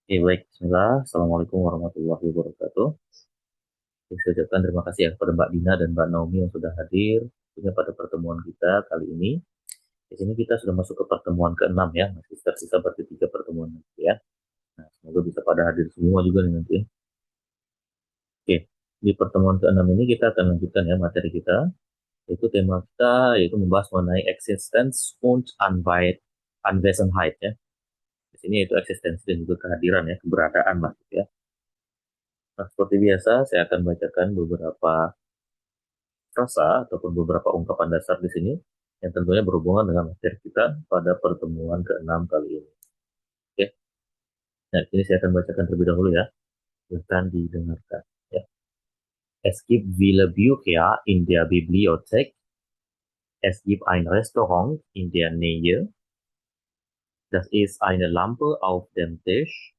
Baik, Bismillah. Assalamualaikum warahmatullahi wabarakatuh. Saya ucapkan terima kasih ya kepada Mbak Dina dan Mbak Naomi yang sudah hadir tentunya pada pertemuan kita kali ini. Di sini kita sudah masuk ke pertemuan ke-6 ya, masih tersisa berarti 3 pertemuan nanti ya. Nah, semoga bisa pada hadir semua juga nih nanti ya. Oke, di pertemuan ke-6 ini kita akan lanjutkan ya materi kita, yaitu tema kita yaitu membahas mengenai existence und Anwesenheit ya. Di sini yaitu eksistensi dan juga kehadiran ya, keberadaan lah gitu ya. Nah, seperti biasa, saya akan bacakan beberapa frasa ataupun beberapa ungkapan dasar di sini yang tentunya berhubungan dengan materi kita pada pertemuan ke-6 kali ini. Oke, nah ini saya akan bacakan terlebih dahulu ya. Silahkan didengarkan. Ya. Es gibt viele Bücher in der Bibliothek. Es gibt ein Restaurant in der Nähe. Das ist eine Lampe auf dem Tisch.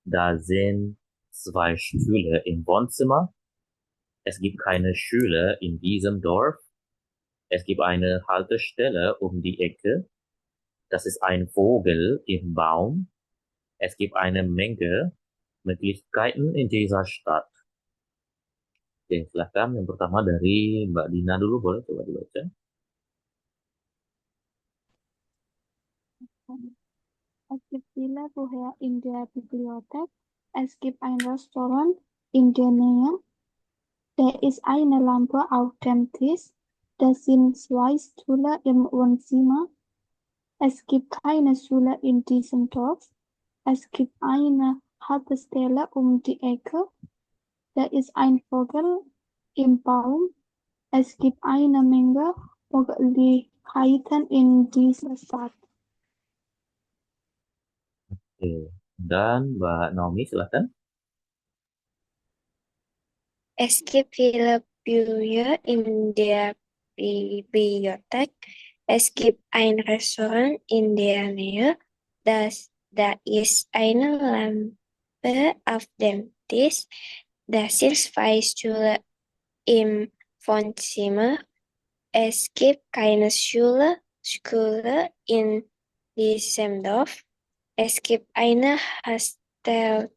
Da sind zwei Stühle im Wohnzimmer. Es gibt keine Schüler in diesem Dorf. Es gibt eine Haltestelle um die Ecke. Das ist ein Vogel im Baum. Es gibt eine Menge Möglichkeiten in dieser Stadt. Oke, silahkan. Yang pertama dari Mbak Dina dulu, boleh coba dibaca. Es gibt viele Bücher in der Bibliothek. Es gibt ein Restaurant in der Nähe. Da ist eine Lampe auf dem Tisch. Da sind zwei Stühle im Wohnzimmer. Es gibt keine Schule in diesem Dorf. Es gibt eine Haltestelle um die Ecke. Da ist ein Vogel im Baum. Es gibt eine Menge Möglichkeiten in dieser Stadt. Oke. Dan Mbak Naomi, silahkan. Es gibt viele Bücher in der Bibliothek. Es gibt ein Restaurant in der Nähe. Da ist eine Lampe auf dem Tisch. Da sind zwei Stühle im Wohnzimmer. Es gibt keine Schule in diesem Dorf. Es gibt eine Haststelle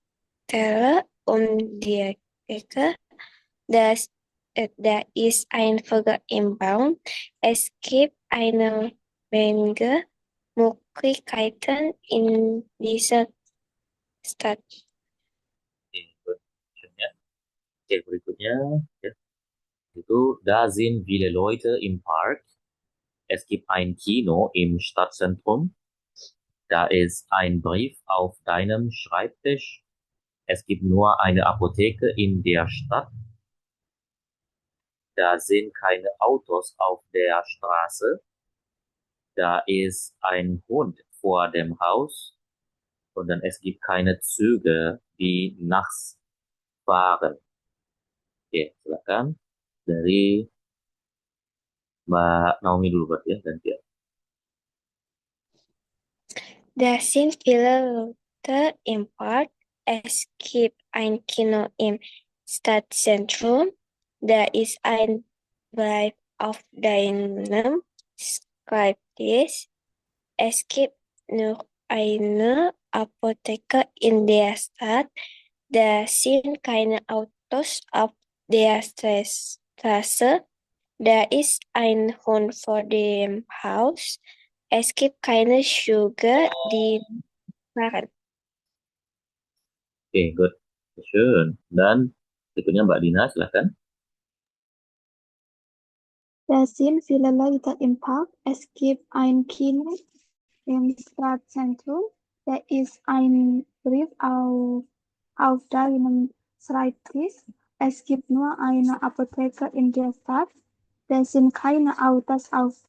um die Ecke. Da ist ein Vogel im Baum. Es gibt eine Menge Möglichkeiten in dieser Stadt. Oke, good. Ya. Oke, berikutnya ya, itu da sind viele Leute im Park. Es gibt ein Kino im Stadtzentrum. Da ist ein Brief auf deinem Schreibtisch. Es gibt nur eine Apotheke in der Stadt. Da sind keine Autos auf der Straße. Da ist ein Hund vor dem Haus. Und dann es gibt keine Züge, die nachts fahren. Oke, silakan. Dari Mbak Naomi dulu berarti ya, gantian. Da sind viele Leute im Park. Es gibt ein Kino im Stadtzentrum. Da ist ein Brief auf deinem Schreibtisch. Es gibt noch eine Apotheke in der Stadt. Da sind keine Autos auf der Straße. Da ist ein Hund vor dem Haus. Es gibt keine Schüler, die fahren. Oke, good. Schön. Dan berikutnya Mbak Dina, silakan. Da sind viele Leute im Park. Es gibt ein Kino im Stadtzentrum. Da ist ein Brief auf deinem Schreibtisch. Es gibt nur eine Apotheke in der Stadt. Da sind keine Autos auf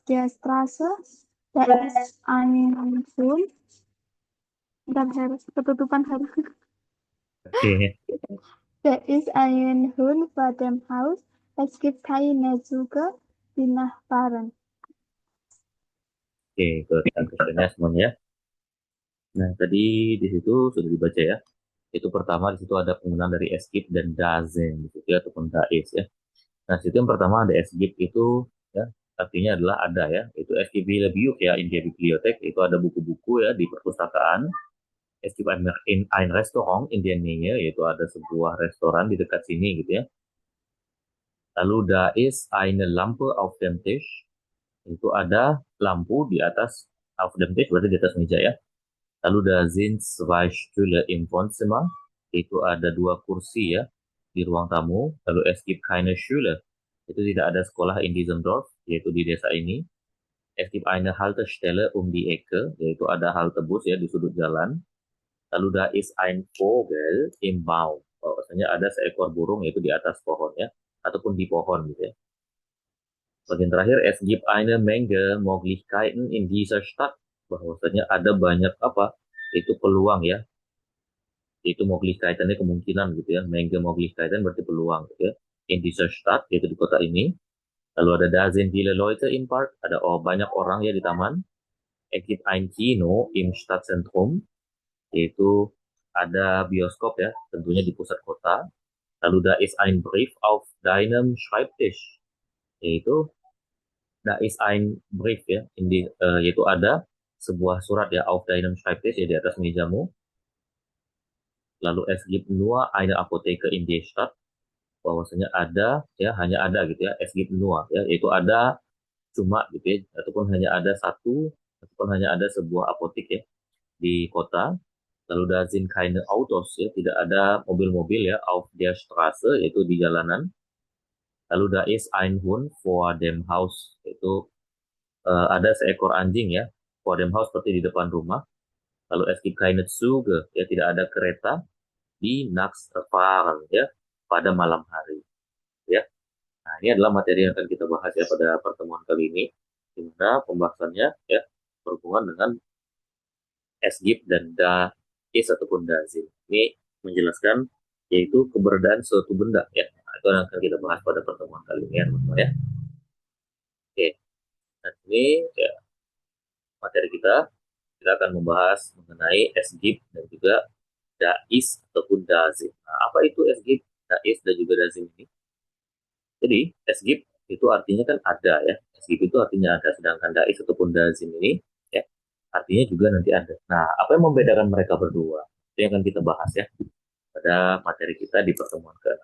der Straße. Da ist ein Hund. Dan harus ketutupan harus. Oke, Da ist ein Hund vor dem Haus. Es gibt keine Züge, die nachfahren. oke, good. Dan questionnya semuanya ya. Nah, tadi di situ sudah dibaca ya. Itu pertama di situ ada penggunaan dari escape dan dazen di situ ya, ataupun dais ya. Nah, situ yang pertama ada escape itu ya, artinya adalah ada ya. Itu escape lebih ya, in the bibliotek itu ada buku-buku ya di perpustakaan. Es gibt ein Restaurant in der Nähe, yaitu ada sebuah restoran di dekat sini gitu ya. Lalu da ist eine Lampe auf dem Tisch. Itu ada lampu di atas auf dem Tisch, berarti di atas meja ya. Lalu da sind zwei Stühle im Wohnzimmer. Itu ada dua kursi ya di ruang tamu. Lalu es gibt keine Schule. Itu tidak ada sekolah in diesem Dorf, yaitu di desa ini. Es gibt eine Haltestelle um die Ecke, yaitu ada halte bus ya di sudut jalan. Lalu da ist ein Vogel im Baum. Bahwasanya ada seekor burung yaitu di atas pohon ya, ataupun di pohon gitu ya. Bagian terakhir, es gibt eine Menge Möglichkeiten in dieser Stadt. Bahwasanya ada banyak apa? Itu peluang ya. Itu Möglichkeiten-nya kemungkinan gitu ya. Menge Möglichkeiten berarti peluang gitu ya. In dieser Stadt, yaitu di kota ini. Lalu ada da sind viele Leute im Park. Ada banyak orang ya di taman. Es gibt ein Kino im Stadtzentrum. Yaitu ada bioskop ya. Tentunya di pusat kota. Lalu da ist ein Brief auf deinem Schreibtisch. Yaitu da ist ein Brief ya, yaitu ada sebuah surat ya auf deinem Schreibtisch ya di atas mejamu. Lalu es gibt nur eine Apotheke in der Stadt, bahwasanya ada ya, hanya ada gitu ya, es gibt nur ya, yaitu ada cuma gitu ya, ataupun hanya ada satu, ataupun hanya ada sebuah apotek ya di kota. Lalu da sind keine Autos ya, tidak ada mobil-mobil ya auf der Straße, yaitu di jalanan. Lalu da ist ein Hund vor dem Haus, yaitu ada seekor anjing ya, vor dem Haus seperti di depan rumah. Lalu es gibt keine Züge, ya tidak ada kereta di nachts fahren ya pada malam hari ya. Nah, ini adalah materi yang akan kita bahas ya pada pertemuan kali ini, di mana pembahasannya ya berhubungan dengan es gibt dan da is ataupun da sind. Ini menjelaskan yaitu keberadaan suatu benda ya. Nah, itu yang akan kita bahas pada pertemuan kali ini ya teman-teman ya. Oke. Nah, ini ya materi kita akan membahas mengenai es gibt dan juga da is ataupun da sind. Nah, apa itu es gibt, da is dan juga da sind ini? Jadi es gibt itu artinya kan ada ya. Es gibt itu artinya ada, sedangkan da is ataupun da sind ini ya artinya juga nanti ada. Nah, apa yang membedakan mereka berdua? Itu yang akan kita bahas ya pada materi kita di pertemuan ke-6.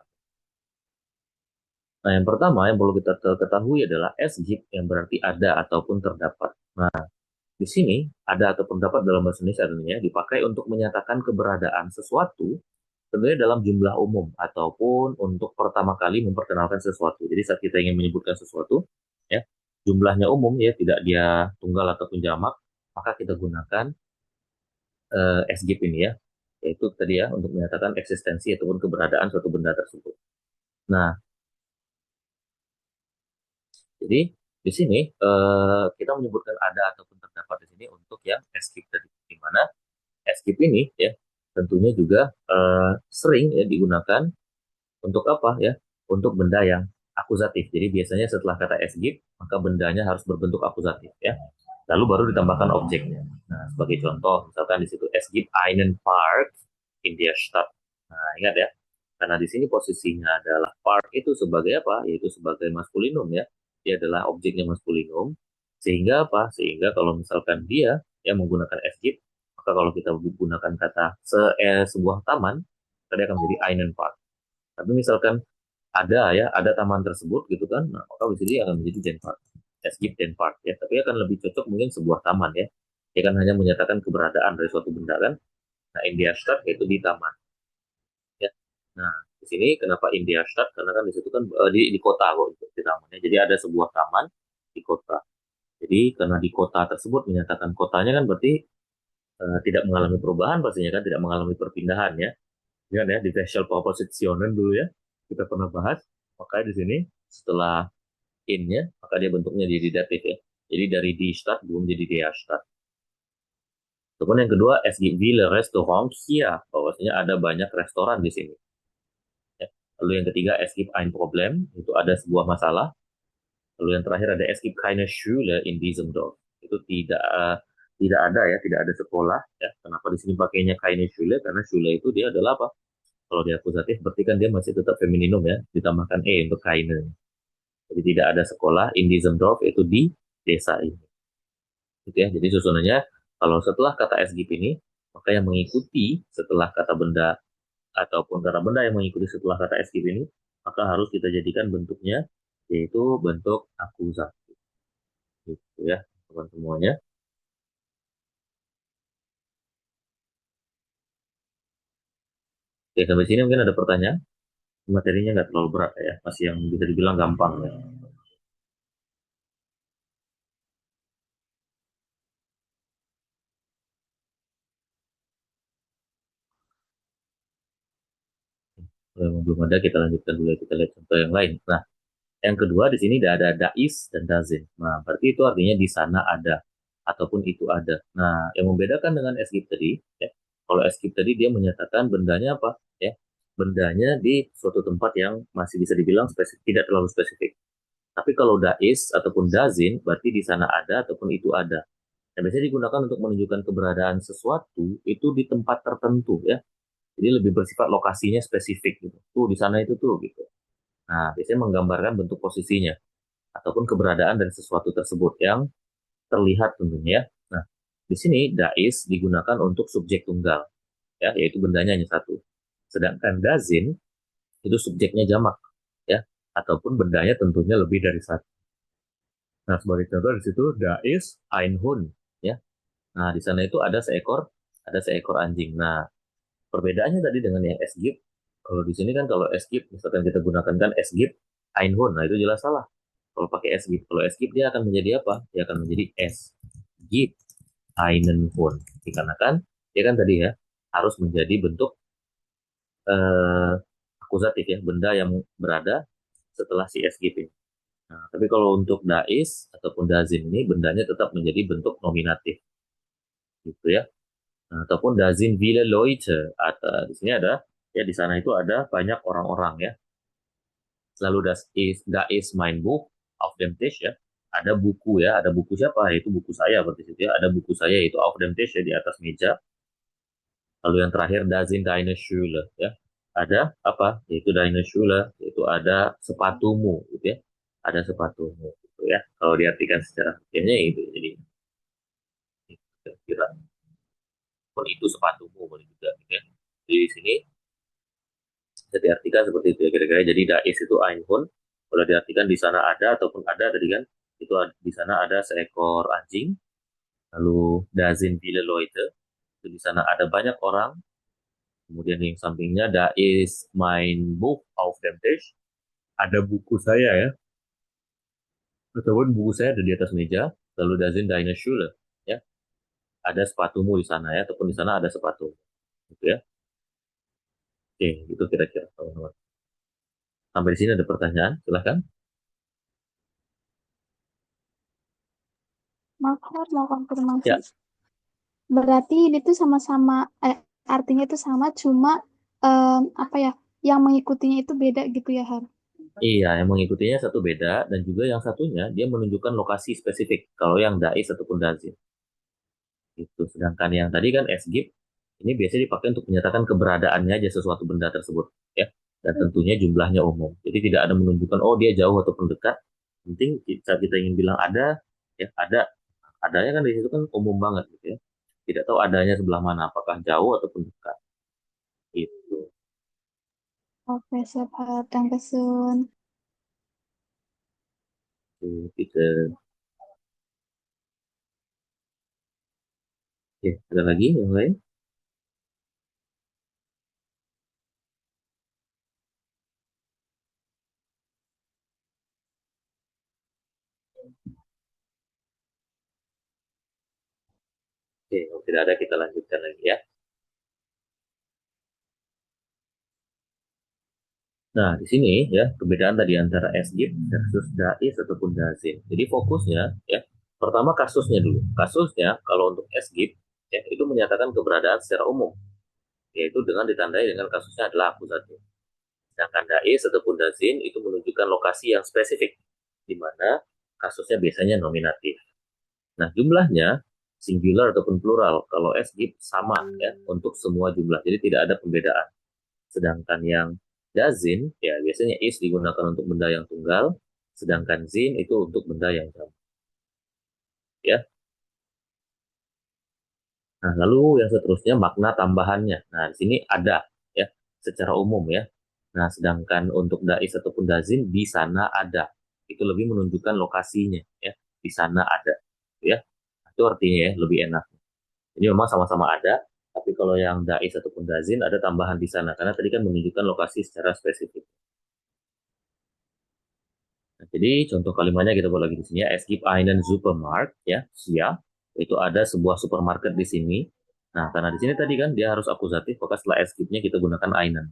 Nah, yang pertama yang perlu kita ketahui adalah es gibt yang berarti ada ataupun terdapat. Nah, di sini ada atau terdapat dalam bahasa Indonesia artinya dipakai untuk menyatakan keberadaan sesuatu tentunya dalam jumlah umum ataupun untuk pertama kali memperkenalkan sesuatu. Jadi saat kita ingin menyebutkan sesuatu ya jumlahnya umum ya, tidak dia tunggal ataupun jamak, maka kita gunakan es gibt ini ya, yaitu tadi ya untuk menyatakan eksistensi ataupun keberadaan suatu benda tersebut. Nah, jadi di sini kita menyebutkan ada ataupun terdapat di sini untuk yang es gibt tadi, di mana es gibt ini ya tentunya juga sering ya digunakan untuk apa ya? Untuk benda yang akusatif. Jadi biasanya setelah kata es gibt maka bendanya harus berbentuk akusatif ya. Lalu baru ditambahkan objeknya. Nah, sebagai contoh misalkan di situ es gibt einen Park in der Stadt. Nah, ingat ya. Karena di sini posisinya adalah park itu sebagai apa? Yaitu sebagai maskulinum ya. Dia adalah objeknya maskulinum. Sehingga apa? Sehingga kalau misalkan dia yang menggunakan es gibt, maka kalau kita gunakan kata sebuah taman, tadi akan menjadi einen Park. Tapi misalkan ada ya, ada taman tersebut gitu kan, nah, maka di sini akan menjadi den Park. Es gibt den Park ya. Tapi akan lebih cocok mungkin sebuah taman ya. Dia kan hanya menyatakan keberadaan dari suatu benda kan. Nah, in der Stadt yaitu di taman. Ya. Nah, di sini kenapa in der Stadt? Karena kan di situ kan di kota kok di tamannya. Jadi ada sebuah taman di kota. Jadi karena di kota tersebut menyatakan kotanya kan berarti tidak mengalami perubahan pastinya kan, tidak mengalami perpindahan ya. Ya, di Special Propositionen dulu ya kita pernah bahas. Maka di sini setelah in-nya maka dia bentuknya jadi datif ya. Jadi dari die Stadt belum jadi der Stadt. Kemudian yang kedua, es gibt viele Restaurants hier, bahwasanya ada banyak restoran di sini. Ya. Lalu yang ketiga, es gibt ein Problem, itu ada sebuah masalah. Lalu yang terakhir ada es gibt keine Schule in diesem Dorf, itu tidak ada ya, tidak ada sekolah. Ya. Kenapa di sini pakainya keine Schule? Karena Schule itu dia adalah apa? Kalau dia akusatif, berarti kan dia masih tetap femininum ya, ditambahkan untuk keine. Jadi tidak ada sekolah in diesem Dorf, itu di desa ini. Gitu ya. Jadi susunannya kalau setelah kata es gibt ini Maka yang mengikuti setelah kata benda ataupun kata benda yang mengikuti setelah kata eskip ini, maka harus kita jadikan bentuknya yaitu bentuk akusatif. Gitu ya, teman semuanya. Oke, sampai sini mungkin ada pertanyaan. Materinya nggak terlalu berat ya, masih yang bisa dibilang gampang ya. Kalau yang belum ada kita lanjutkan dulu, kita lihat contoh yang lain. Nah, yang kedua di sini ada dais dan dazin. Nah, berarti itu artinya di sana ada ataupun itu ada. Nah, yang membedakan dengan eskip tadi, ya, kalau eskip tadi dia menyatakan bendanya apa, ya, bendanya di suatu tempat yang masih bisa dibilang spesifik, tidak terlalu spesifik. Tapi kalau dais ataupun dazin, berarti di sana ada ataupun itu ada. Dan biasanya digunakan untuk menunjukkan keberadaan sesuatu itu di tempat tertentu, ya. Jadi lebih bersifat lokasinya spesifik gitu. Tuh di sana itu tuh gitu. Nah, biasanya menggambarkan bentuk posisinya ataupun keberadaan dari sesuatu tersebut yang terlihat tentunya. Nah, di sini dais digunakan untuk subjek tunggal, ya, yaitu bendanya hanya satu. Sedangkan dazin itu subjeknya jamak, ya, ataupun bendanya tentunya lebih dari satu. Nah, sebagai contoh di situ dais ein Hund, ya. Nah, di sana itu ada seekor anjing. Nah, perbedaannya tadi dengan yang esgib, kalau di sini kan kalau esgib misalkan kita gunakan kan esgib ein Hund, nah itu jelas salah. Kalau pakai esgib, kalau esgib dia akan menjadi apa? Dia akan menjadi esgib einen Hund. Dikarenakan dia kan tadi ya harus menjadi bentuk eh, akusatif ya, benda yang berada setelah si esgib ini. Nah, tapi kalau untuk dais ataupun dazin ini bendanya tetap menjadi bentuk nominatif gitu ya. Nah, ataupun dazin viele Leute atau di sini ada ya di sana itu ada banyak orang-orang ya. Lalu da is mein Buch auf dem Tisch ya. Ada buku ya, ada buku siapa? Yaitu buku saya berarti itu ya. Ada buku saya yaitu auf dem Tisch ya di atas meja. Lalu yang terakhir da sind deine Schule ya. Ada apa? Yaitu deine Schule, yaitu ada sepatumu gitu ya. Ada sepatumu gitu ya. Kalau diartikan secara hakimnya itu jadi kira-kira pun itu sepatumu boleh juga gitu ya. Jadi di sini bisa diartikan seperti itu ya kira-kira. Jadi dais itu Einhorn. Kalau diartikan di sana ada ataupun ada tadi kan itu di sana ada seekor anjing. Lalu Dazin viele Leute. Itu di sana ada banyak orang. Kemudian yang sampingnya da is mein Buch auf dem Tisch. Ada buku saya ya. Ataupun buku saya ada di atas meja. Lalu Dazin deine Schule. Ya. Ada sepatumu di sana ya. Ataupun di sana ada sepatu. Gitu ya. Oke, itu kira-kira teman-teman. Sampai di sini ada pertanyaan, silahkan. Maaf, mau konfirmasi. Ya, Berarti ini tuh sama-sama, artinya itu sama, cuma apa ya, yang mengikutinya itu beda gitu ya, Har? iya, yang mengikutinya satu beda dan juga yang satunya dia menunjukkan lokasi spesifik. Kalau yang dais ataupun dazin itu, sedangkan yang tadi kan esgib ini biasanya dipakai untuk menyatakan keberadaannya aja sesuatu benda tersebut, ya. Dan tentunya jumlahnya umum. Jadi tidak ada menunjukkan oh dia jauh ataupun dekat. Penting saat kita ingin bilang ada, ya ada, adanya kan di situ kan umum banget gitu ya. Tidak tahu adanya sebelah mana, apakah jauh ataupun dekat. Itu. Oke, siap, Har. Dankeschön. Itu kita. Ya, ada lagi yang lain? Oke, kalau tidak ada kita lanjutkan lagi ya. Nah, di sini ya perbedaan tadi antara SGIP versus DAIS ataupun DAZIN. Jadi fokusnya ya, pertama kasusnya dulu. Kasusnya kalau untuk SGIP ya itu menyatakan keberadaan secara umum, yaitu dengan ditandai dengan kasusnya adalah akusatif. Sedangkan DAIS ataupun DAZIN itu menunjukkan lokasi yang spesifik, di mana kasusnya biasanya nominatif. Nah, jumlahnya singular ataupun plural. Kalau SGIP sama ya untuk semua jumlah, jadi tidak ada pembedaan. Sedangkan yang dazin, ya biasanya is digunakan untuk benda yang tunggal, sedangkan zin itu untuk benda yang jamak. Ya, Nah, lalu yang seterusnya makna tambahannya. Nah, di sini ada ya secara umum ya. Nah, sedangkan untuk dais ataupun dazin di sana ada. Itu lebih menunjukkan lokasinya ya. Di sana ada ya. Itu artinya ya lebih enak. Jadi memang sama-sama ada, tapi kalau yang dais ataupun dazin ada tambahan di sana karena tadi kan menunjukkan lokasi secara spesifik. Nah, jadi contoh kalimatnya kita buat lagi di sini ya. Es gibt einen Supermarkt ya, ya. Itu ada sebuah supermarket di sini. Nah, karena di sini tadi kan dia harus akusatif, maka setelah es gibtnya kita gunakan einen.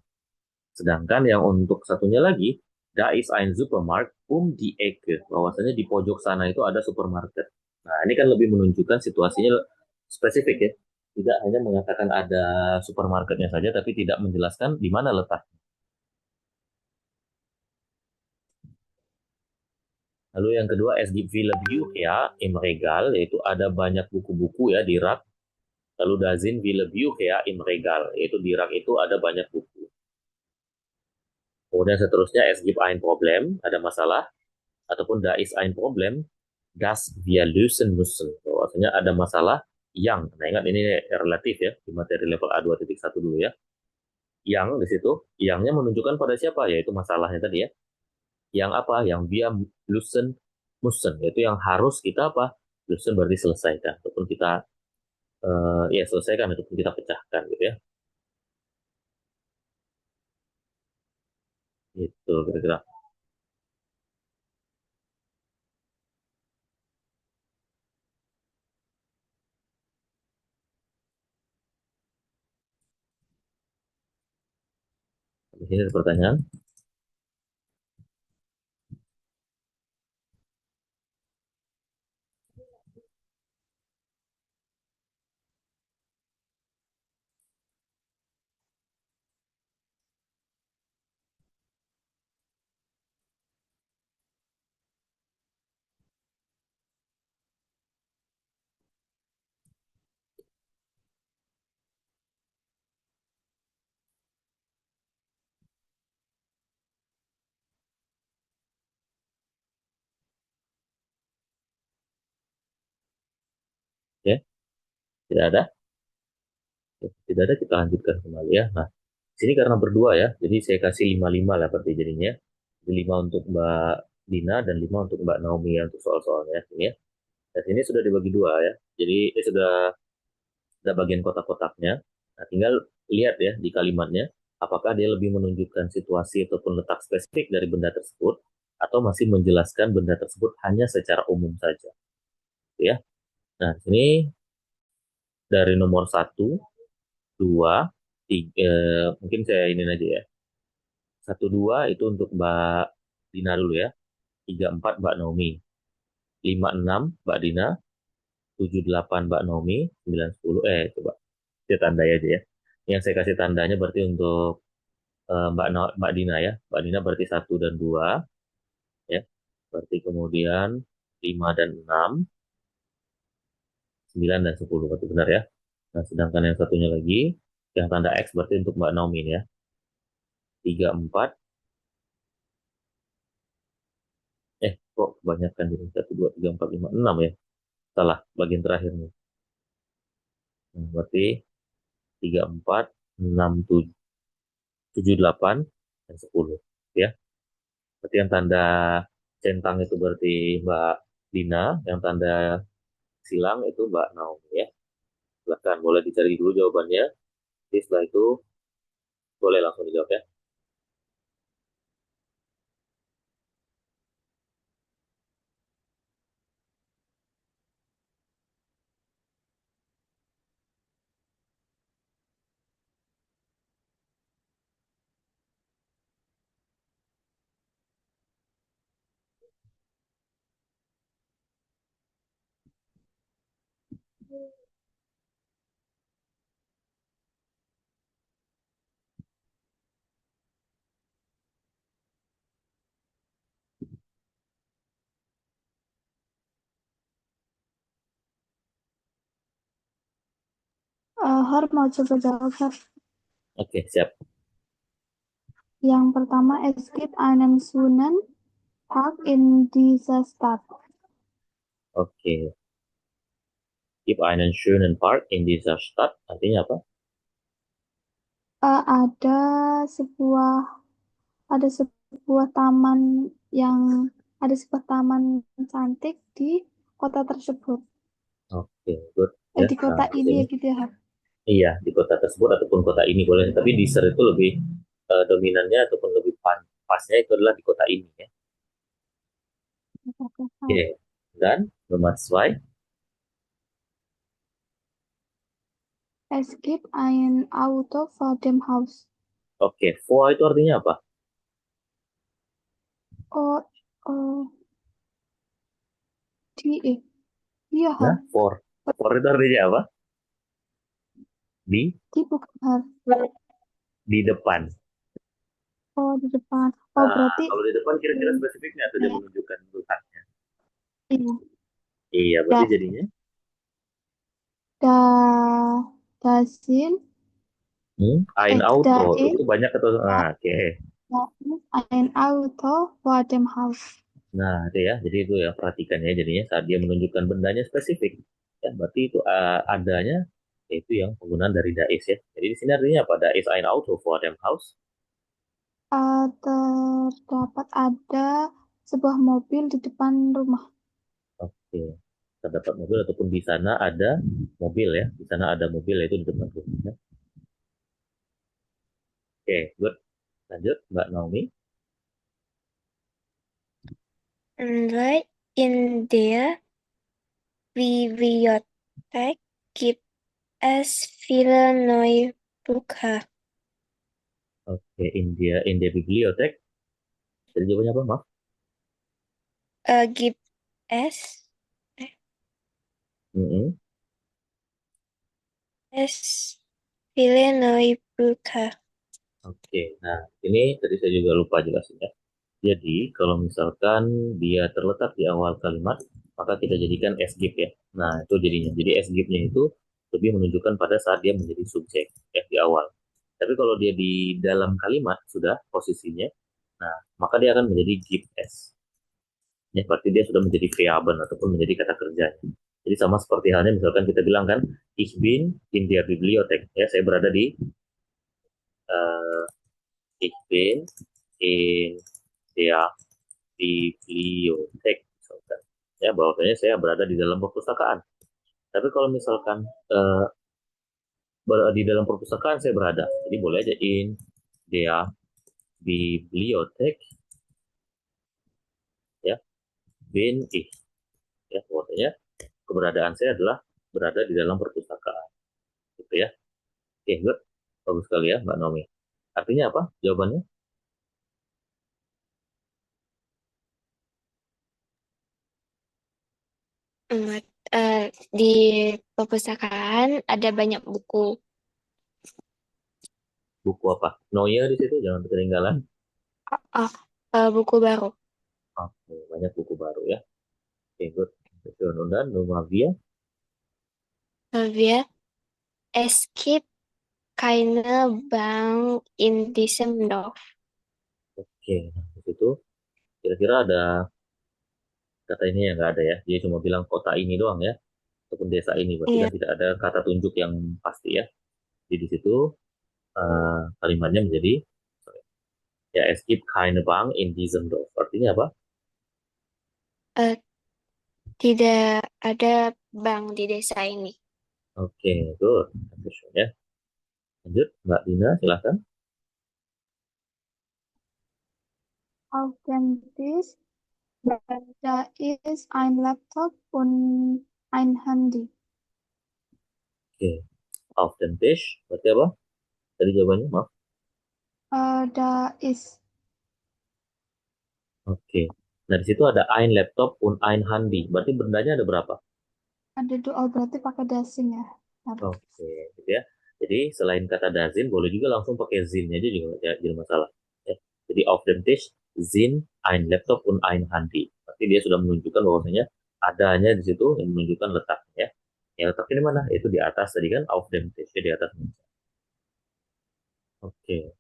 Sedangkan yang untuk satunya lagi, da ist ein Supermarkt die Ecke. Bahwasanya di pojok sana itu ada supermarket. Nah, ini kan lebih menunjukkan situasinya spesifik ya. Tidak hanya mengatakan ada supermarketnya saja, tapi tidak menjelaskan di mana letaknya. Lalu yang kedua, es gibt viele Bücher im Regal, yaitu ada banyak buku-buku ya di rak. Lalu da sind viele Bücher im Regal, yaitu di rak itu ada banyak buku. Kemudian seterusnya, es gibt ein Problem, ada masalah. Ataupun da ist ein Problem, das wir lösen müssen. Bahwasanya ada masalah yang, nah ingat ini relatif ya, di materi level A2.1 dulu ya. Yang di situ, yangnya menunjukkan pada siapa, yaitu masalahnya tadi ya. Yang apa? Yang wir lösen müssen, yaitu yang harus kita apa? Lösen berarti selesaikan, ataupun kita ya selesaikan, ataupun kita pecahkan gitu ya. Itu kira-kira. Di sini ada pertanyaan. Ya, tidak ada. Ya, tidak ada, kita lanjutkan kembali ya. Nah, sini karena berdua ya, jadi saya kasih 5-5 lah berarti jadinya. Jadi 5 untuk Mbak Dina dan 5 untuk Mbak Naomi ya untuk soal-soalnya ini ya. Dan ini sudah dibagi dua ya. Jadi sudah bagian kotak-kotaknya. Nah, tinggal lihat ya di kalimatnya, apakah dia lebih menunjukkan situasi ataupun letak spesifik dari benda tersebut, atau masih menjelaskan benda tersebut hanya secara umum saja. Gitu ya. Nah, ini dari nomor 1, 2, 3, mungkin saya ini aja ya. 1, 2 itu untuk Mbak Dina dulu ya. 3, 4 Mbak Naomi. 5, 6 Mbak Dina. 7, 8 Mbak Naomi. 9, 10. Coba saya tandai aja ya. Yang saya kasih tandanya berarti untuk Mbak Dina ya. Mbak Dina berarti 1 dan 2 ya. Berarti kemudian 5 dan 6, 9 dan 10 berarti benar ya. Nah, sedangkan yang satunya lagi yang tanda X berarti untuk Mbak Naomi ya. 3, 4. Kok kebanyakan jadi 1, 2, 3, 4, 5, 6 ya. Salah bagian terakhirnya. Nah, berarti 3, 4, 6, 7, 7, 8 dan 10 ya. Berarti yang tanda centang itu berarti Mbak Dina, yang tanda silang itu Mbak Naomi ya. Silahkan boleh dicari dulu jawabannya. Jadi setelah itu boleh langsung dijawab ya. Har mau coba jawab, Har. Oke, siap. Yang pertama, es gibt einen schönen Park in dieser Stadt. Oke. Gibt einen schönen Park in dieser Stadt. Artinya apa? Ada sebuah ada sebuah taman yang ada sebuah taman cantik di kota tersebut. Oke, good. Ya, Di nah kota di ini sini. ya gitu ya. Iya, di kota tersebut ataupun kota ini boleh. Tapi di ser itu lebih dominannya ataupun lebih pasnya itu adalah di kota ini ya. Oke. Dan nomor 2. Es gibt ein Auto vor dem Haus. Oke, vor itu artinya apa? Oh, oh, iya, Nah, for itu artinya apa? Di di bukan har. di depan. Oh, di depan. Oh, Nah, berarti kalau di depan kira-kira hmm, spesifiknya atau dia ya, menunjukkan letaknya? iya. Iya, berarti Da, jadinya das sind, ein Auto da itu ist, banyak atau da, oke. da ist ein Auto vor dem Haus. Nah, itu ya. Jadi itu ya perhatikan ya jadinya saat dia menunjukkan bendanya spesifik. Ya, berarti itu adanya itu yang penggunaan dari dais ya. Jadi di sini artinya apa? Dais ein Auto vor dem Haus. Terdapat ada sebuah mobil di depan rumah. Oke. Terdapat mobil ataupun di sana ada mobil ya. Di sana ada mobil yaitu di depan rumah. Ya. Oke, good. Lanjut, Mbak Naomi. Right in there, bibliothek gibt es viele neue Bücher. Oke, India Bibliothek. Jadi jawabannya apa, Maaf? Gibt es Mm-mm. es viele neue Bücher. Oke, nah ini tadi saya juga lupa jelasin ya. Jadi kalau misalkan dia terletak di awal kalimat, maka kita jadikan SGIF ya. Nah itu jadinya. Jadi SGIF-nya itu lebih menunjukkan pada saat dia menjadi subjek ya di awal. Tapi kalau dia di dalam kalimat sudah posisinya, nah maka dia akan menjadi give S. Ya, berarti dia sudah menjadi variabel ataupun menjadi kata kerjanya. Jadi sama seperti halnya misalkan kita bilang kan, ich bin in der Bibliothek. Ya, saya berada di eh, ich bin in der Bibliothek. Misalkan. Ya, bahwasanya saya berada di dalam perpustakaan. Tapi kalau misalkan di dalam perpustakaan saya berada, jadi boleh aja in der Bibliothek, ya, bin ich. Ya, bahwasanya keberadaan saya adalah berada di dalam perpustakaan. Gitu ya. Oke, good. Bagus sekali ya, Mbak Naomi. Artinya apa jawabannya? Mm, di perpustakaan ada banyak buku. Buku apa? Noya di situ, jangan ketinggalan. Oh, buku baru. Oke, banyak buku baru ya. Oke, good. Und dann Nummer 4. Wir es gibt keine Bank in diesem Dorf. Oke, nah, di situ kira-kira ada kata ini yang nggak ada ya. Dia cuma bilang kota ini doang ya, ataupun desa ini. Berarti Iya. kan tidak ada kata tunjuk yang pasti ya. Jadi di situ kalimatnya menjadi sorry, ya es gibt keine Bank in diesem Dorf. Artinya apa? Eh, Tidak ada bank di desa ini. Oke, good. Dankeschön, ya. Lanjut, Mbak Dina, silakan. Auf dem Tisch, da ist ein Laptop und ein Handy. Oke, auf dem Tisch. Berarti apa? Tadi jawabannya, maaf. Da ist Oke. Nah, di situ ada ein Laptop und ein Handy. Berarti bendanya ada berapa? ada dua, oh, berarti pakai dashing ya. Harus. Oke, gitu ya. Jadi selain kata dazin, boleh juga langsung pakai zin aja juga nggak jadi masalah. Ya. Jadi auf dem Tisch zin ein Laptop und ein Handy. Berarti dia sudah menunjukkan bahwasanya adanya di situ yang menunjukkan letaknya. Ya, ya letaknya di mana? Itu di atas tadi kan auf dem Tisch, ya, di atas meja. Oke,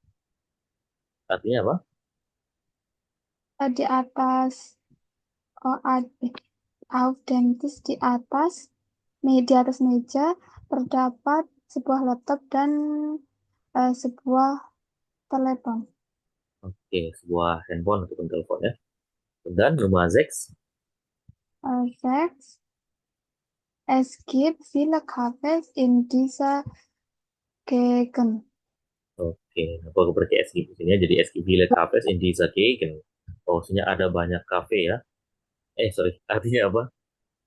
artinya apa? Di atas, oh, ada, auf dem Tisch di atas di atas meja terdapat sebuah laptop dan sebuah telepon. Oke, sebuah handphone ataupun telepon ya. Dan Nummer 6. 6. Es gibt viele Cafés in dieser Gegend. Oke, aku pakai es gibt di sini ya. Jadi es gibt viele Cafés in dieser Gegend. Maksudnya ada banyak kafe ya. Sorry, artinya apa?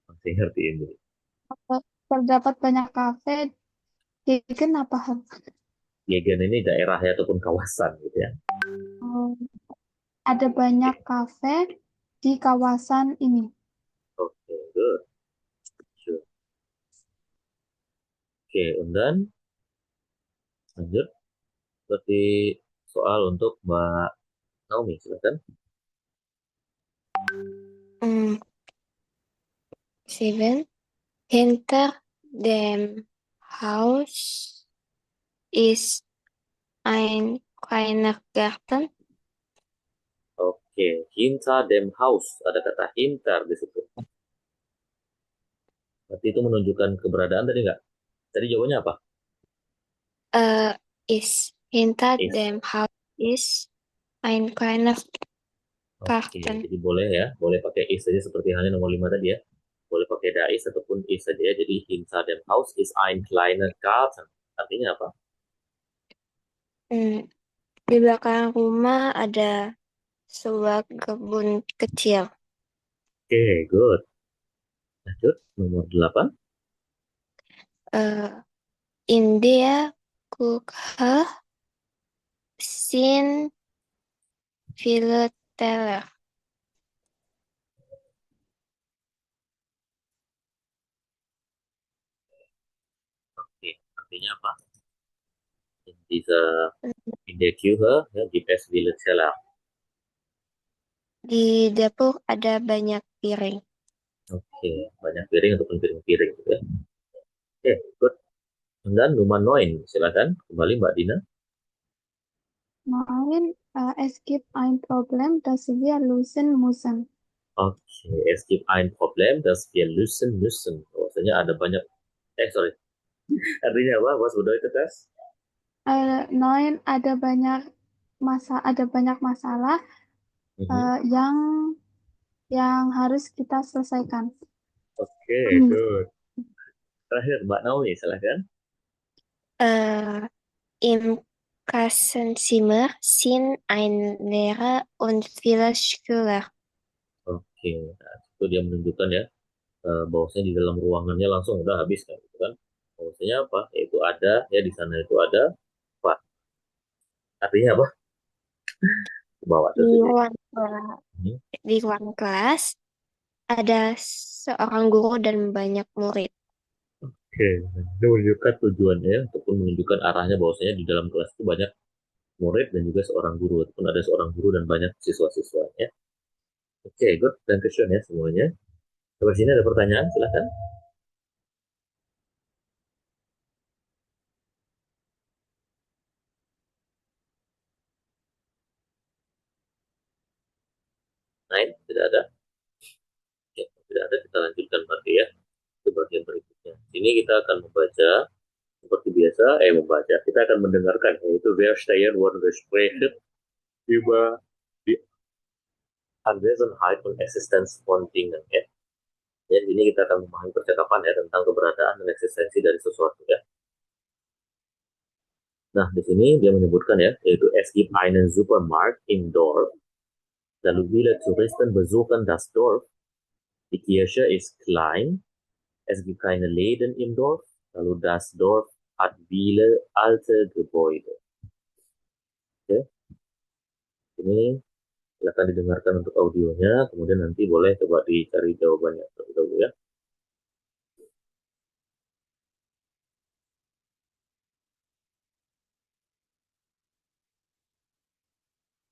Masih ngertiin dulu. Terdapat banyak kafe. Gegend apa? Gegend ini daerah ya ataupun kawasan gitu ya. Ada banyak kafe di kawasan ini. Oke, good. Sure. Oke, und dann lanjut. Seperti soal untuk Mbak Naomi, silakan. 7. Hinter dem Haus ist ein kleiner Garten. Oke, hinter dem Haus. Ada kata hinter di situ. Berarti itu menunjukkan keberadaan tadi nggak? Tadi jawabannya apa? Ist hinter Is. dem Haus ist ein kleiner Oke, Garten. jadi boleh ya. Boleh pakai is saja seperti halnya nomor 5 tadi ya. Boleh pakai da is ataupun is saja ya. Jadi hinter dem Haus ist ein kleiner Garten. Artinya apa? Di belakang rumah ada sebuah kebun kecil. Oke, good. Lanjut, nomor 8. In der Küche sind viele Teller. Oke, artinya apa? In der Küche ya, gibt es viele Teller. Di dapur ada banyak piring. Oke, banyak piring ataupun piring-piring gitu ya. Oke, good. Dan nomor 9, silakan kembali Mbak Dina. 9. Es gibt ein Problem, das wir lösen müssen. Oke, es gibt ein Problem, das wir lösen müssen. Bahwasanya ada banyak, sorry. Artinya apa? Was bedeutet das? 9. Ada banyak masalah yang harus kita selesaikan. Oke, good. Terakhir Mbak Naomi, silakan. Im Klassenzimmer sind ein Lehrer und viele Schüler. Oke, nah, itu dia menunjukkan ya bahwasanya di dalam ruangannya langsung udah habis kan, gitu kan? Bahwasanya apa? Yaitu ada ya di sana itu ada apa? Artinya apa? Bawa Di ruang kelas ada seorang guru dan banyak murid. Oke, itu menunjukkan tujuannya ataupun menunjukkan arahnya bahwasanya di dalam kelas itu banyak murid dan juga seorang guru ataupun ada seorang guru dan banyak siswa-siswanya. Oke, good. Dan question ya semuanya. Sampai sini ada pertanyaan, silakan. Lain, tidak ada. Ya, tidak ada, kita lanjutkan berarti ya ke bagian berikutnya. Ini kita akan membaca seperti biasa, kita akan mendengarkan, yaitu wir stehen und wir sprechen über die Anwesenheit und Existenz von Dingen ya. Jadi ini kita akan memahami percakapan ya tentang keberadaan dan eksistensi dari sesuatu ya. Nah, di sini dia menyebutkan ya, yaitu es gibt einen Supermarkt im Dorf. Lalu viele Touristen besuchen das Dorf. Die Kirche ist klein. Es gibt keine Läden im Dorf. Lalu das Dorf hat viele alte Gebäude. Oke. Ini silakan didengarkan untuk audionya, kemudian nanti boleh coba dicari jawabannya terlebih dahulu ya.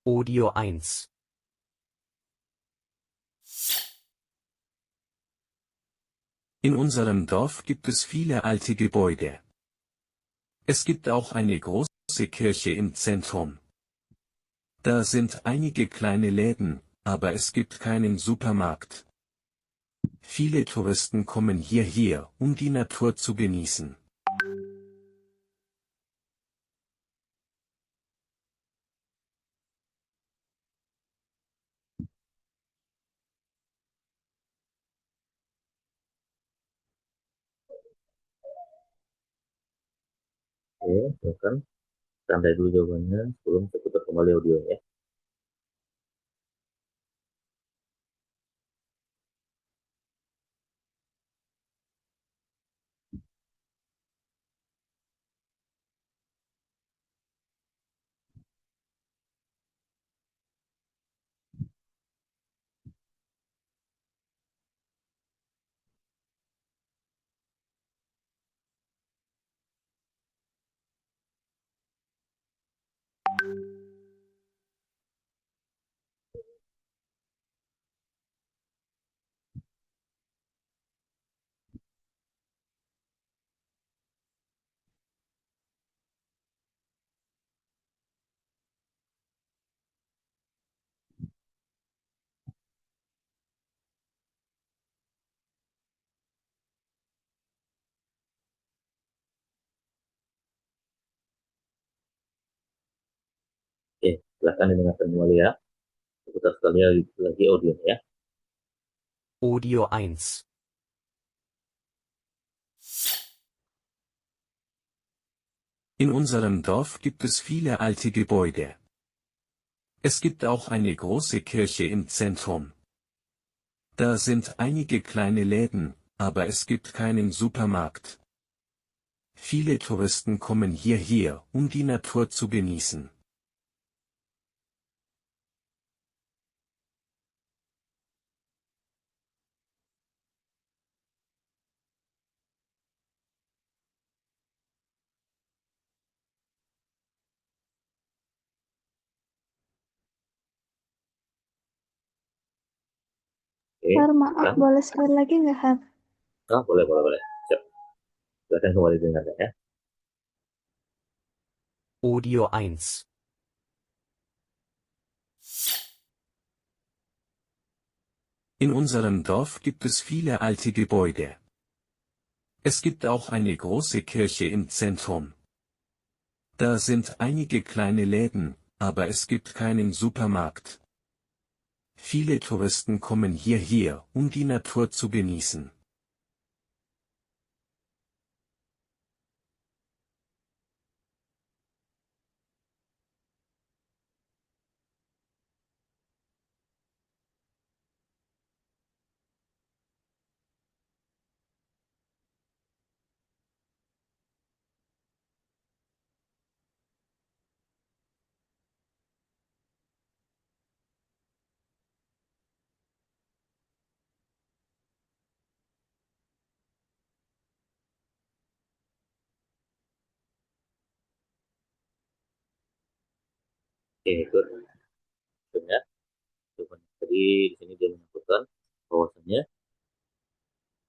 Audio 1. In unserem Dorf gibt es viele alte Gebäude. Es gibt auch eine große Kirche im Zentrum. Da sind einige kleine Läden, aber es gibt keinen Supermarkt. Viele Touristen kommen hierher, um die Natur zu genießen. Oke, silakan. Tandai dulu jawabannya sebelum saya putar kembali audionya. Oke, silakan didengarkan kembali ya. Saya putar sekali lagi audionya ya. Audio 1. In unserem Dorf gibt es viele alte Gebäude. Es gibt auch eine große Kirche im Zentrum. Da sind einige kleine Läden, aber es gibt keinen Supermarkt. Viele Touristen kommen hierher, um die Natur zu genießen. Oke, Har, maaf, silakan. boleh sekali lagi nggak, Har? Ah, boleh. Siap. Silakan kembali didengarkan ya. Audio 1. In unserem Dorf gibt es viele alte Gebäude. Es gibt auch eine große Kirche im Zentrum. Da sind einige kleine Läden, aber es gibt keinen Supermarkt. Viele Touristen kommen hierher, um die Natur zu genießen. Oke, good. Ya. Jadi di sini dia menyebutkan bahwasanya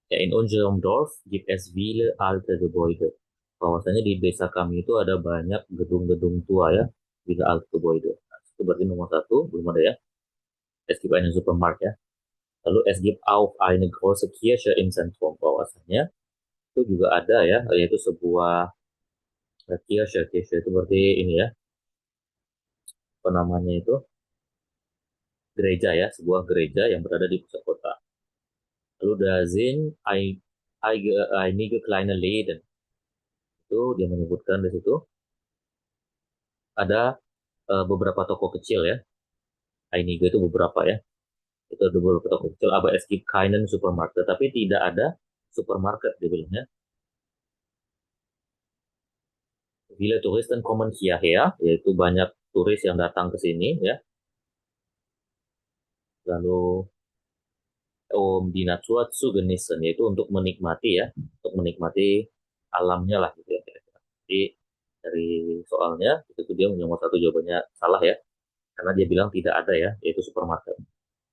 ya in unserem Dorf gibt es viele alte Gebäude. Bahwasanya di desa kami itu ada banyak gedung-gedung tua ya, viele alte Gebäude. Nah, itu berarti nomor satu belum ada ya. Es gibt einen Supermarkt ya. Lalu es gibt auch eine große Kirche im Zentrum. Bahwasanya itu juga ada ya, yaitu sebuah Kirche. Kirche itu berarti ini ya, apa namanya itu, gereja ya, sebuah gereja yang berada di pusat kota. Lalu da sind einige kleine Läden. Itu dia menyebutkan di situ ada beberapa toko kecil ya. Einige itu beberapa ya. Itu ada beberapa toko kecil, aber es gibt keinen Supermarkt. Tapi tidak ada supermarket dia bilangnya. Viele Touristen kommen hierher, yaitu banyak turis yang datang ke sini ya. Lalu die Natur zu genießen, yaitu untuk menikmati ya, untuk menikmati alamnya lah gitu ya kira-kira. Jadi dari soalnya itu dia nomor satu jawabannya salah ya, karena dia bilang tidak ada ya, yaitu supermarket.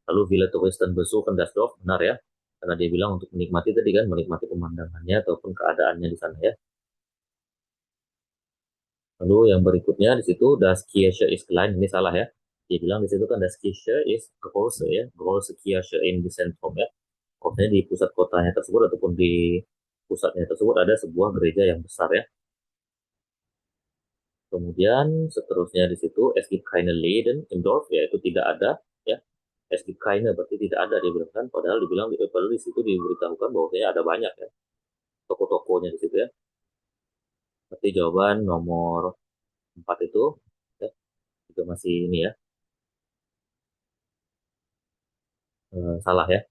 Lalu Villa Touristen besuchen das Dorf, benar ya, karena dia bilang untuk menikmati tadi kan, menikmati pemandangannya ataupun keadaannya di sana ya. Lalu yang berikutnya di situ das Kirche ist klein, ini salah ya. Dia bilang di situ kan das Kirche ist große ya, große Kirche in the Zentrum ya. Maksudnya di pusat kotanya tersebut ataupun di pusatnya tersebut ada sebuah gereja yang besar ya. Kemudian seterusnya di situ es gibt keine Läden im Dorf, yaitu tidak ada ya. Es gibt keine berarti tidak ada dia bilang kan, padahal padahal di situ diberitahukan bahwasanya ada banyak ya toko-tokonya di situ ya. Berarti jawaban nomor 4 itu ya, juga masih ini ya, salah ya.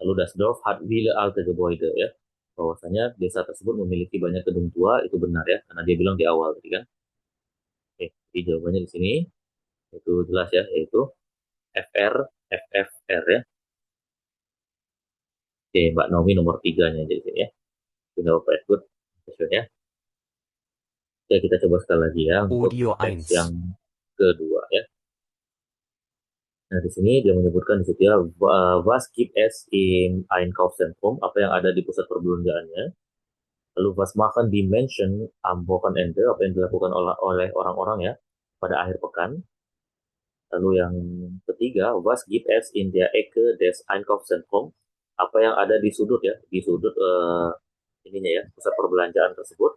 Lalu das Dorf hat viele alte Gebäude ya. Bahwasanya desa tersebut memiliki banyak gedung tua, itu benar ya, karena dia bilang di awal tadi kan. Oke, jadi jawabannya di sini itu jelas ya, yaitu FR, FFR ya. Oke, Mbak Naomi nomor 3-nya jadi sini ya. Tinggal Pak Good question ya. Oke, kita coba sekali lagi ya untuk Audio teks 1. yang kedua ya. Nah, di sini dia menyebutkan di situ ya, was gibt es im Einkaufszentrum, apa yang ada di pusat perbelanjaannya. Lalu was machen die Menschen am Wochenende, apa yang dilakukan oleh orang-orang ya pada akhir pekan. Lalu yang ketiga, was gibt es in der Ecke des Einkaufszentrum, apa yang ada di sudut ya, di sudut ininya ya, pusat perbelanjaan tersebut.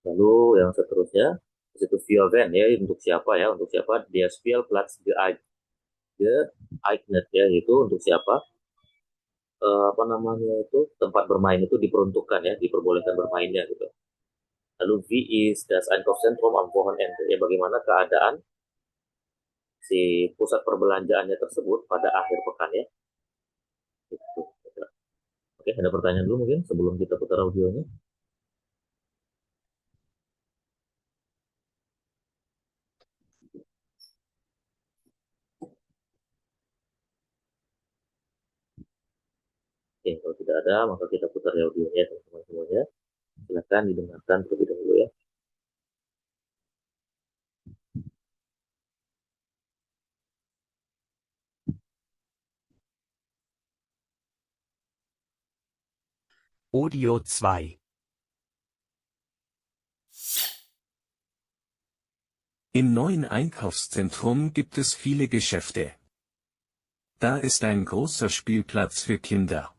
Lalu yang seterusnya, di situ für wen ya, untuk siapa ya, untuk siapa dia Spielplatz geeignet ya, itu untuk siapa, apa namanya itu, tempat bermain itu diperuntukkan ya, diperbolehkan bermainnya gitu. Lalu wie ist das Einkaufszentrum am Wochenende ya, bagaimana keadaan si pusat perbelanjaannya tersebut pada akhir pekan ya. Gitu. Oke, ada pertanyaan dulu mungkin sebelum kita putar audionya. Oke, kalau tidak ada maka kita putar audionya teman-teman semuanya. Silakan didengarkan terlebih dahulu ya. Audio 2. Im neuen Einkaufszentrum gibt es viele Geschäfte. Da ist ein großer Spielplatz für Kinder.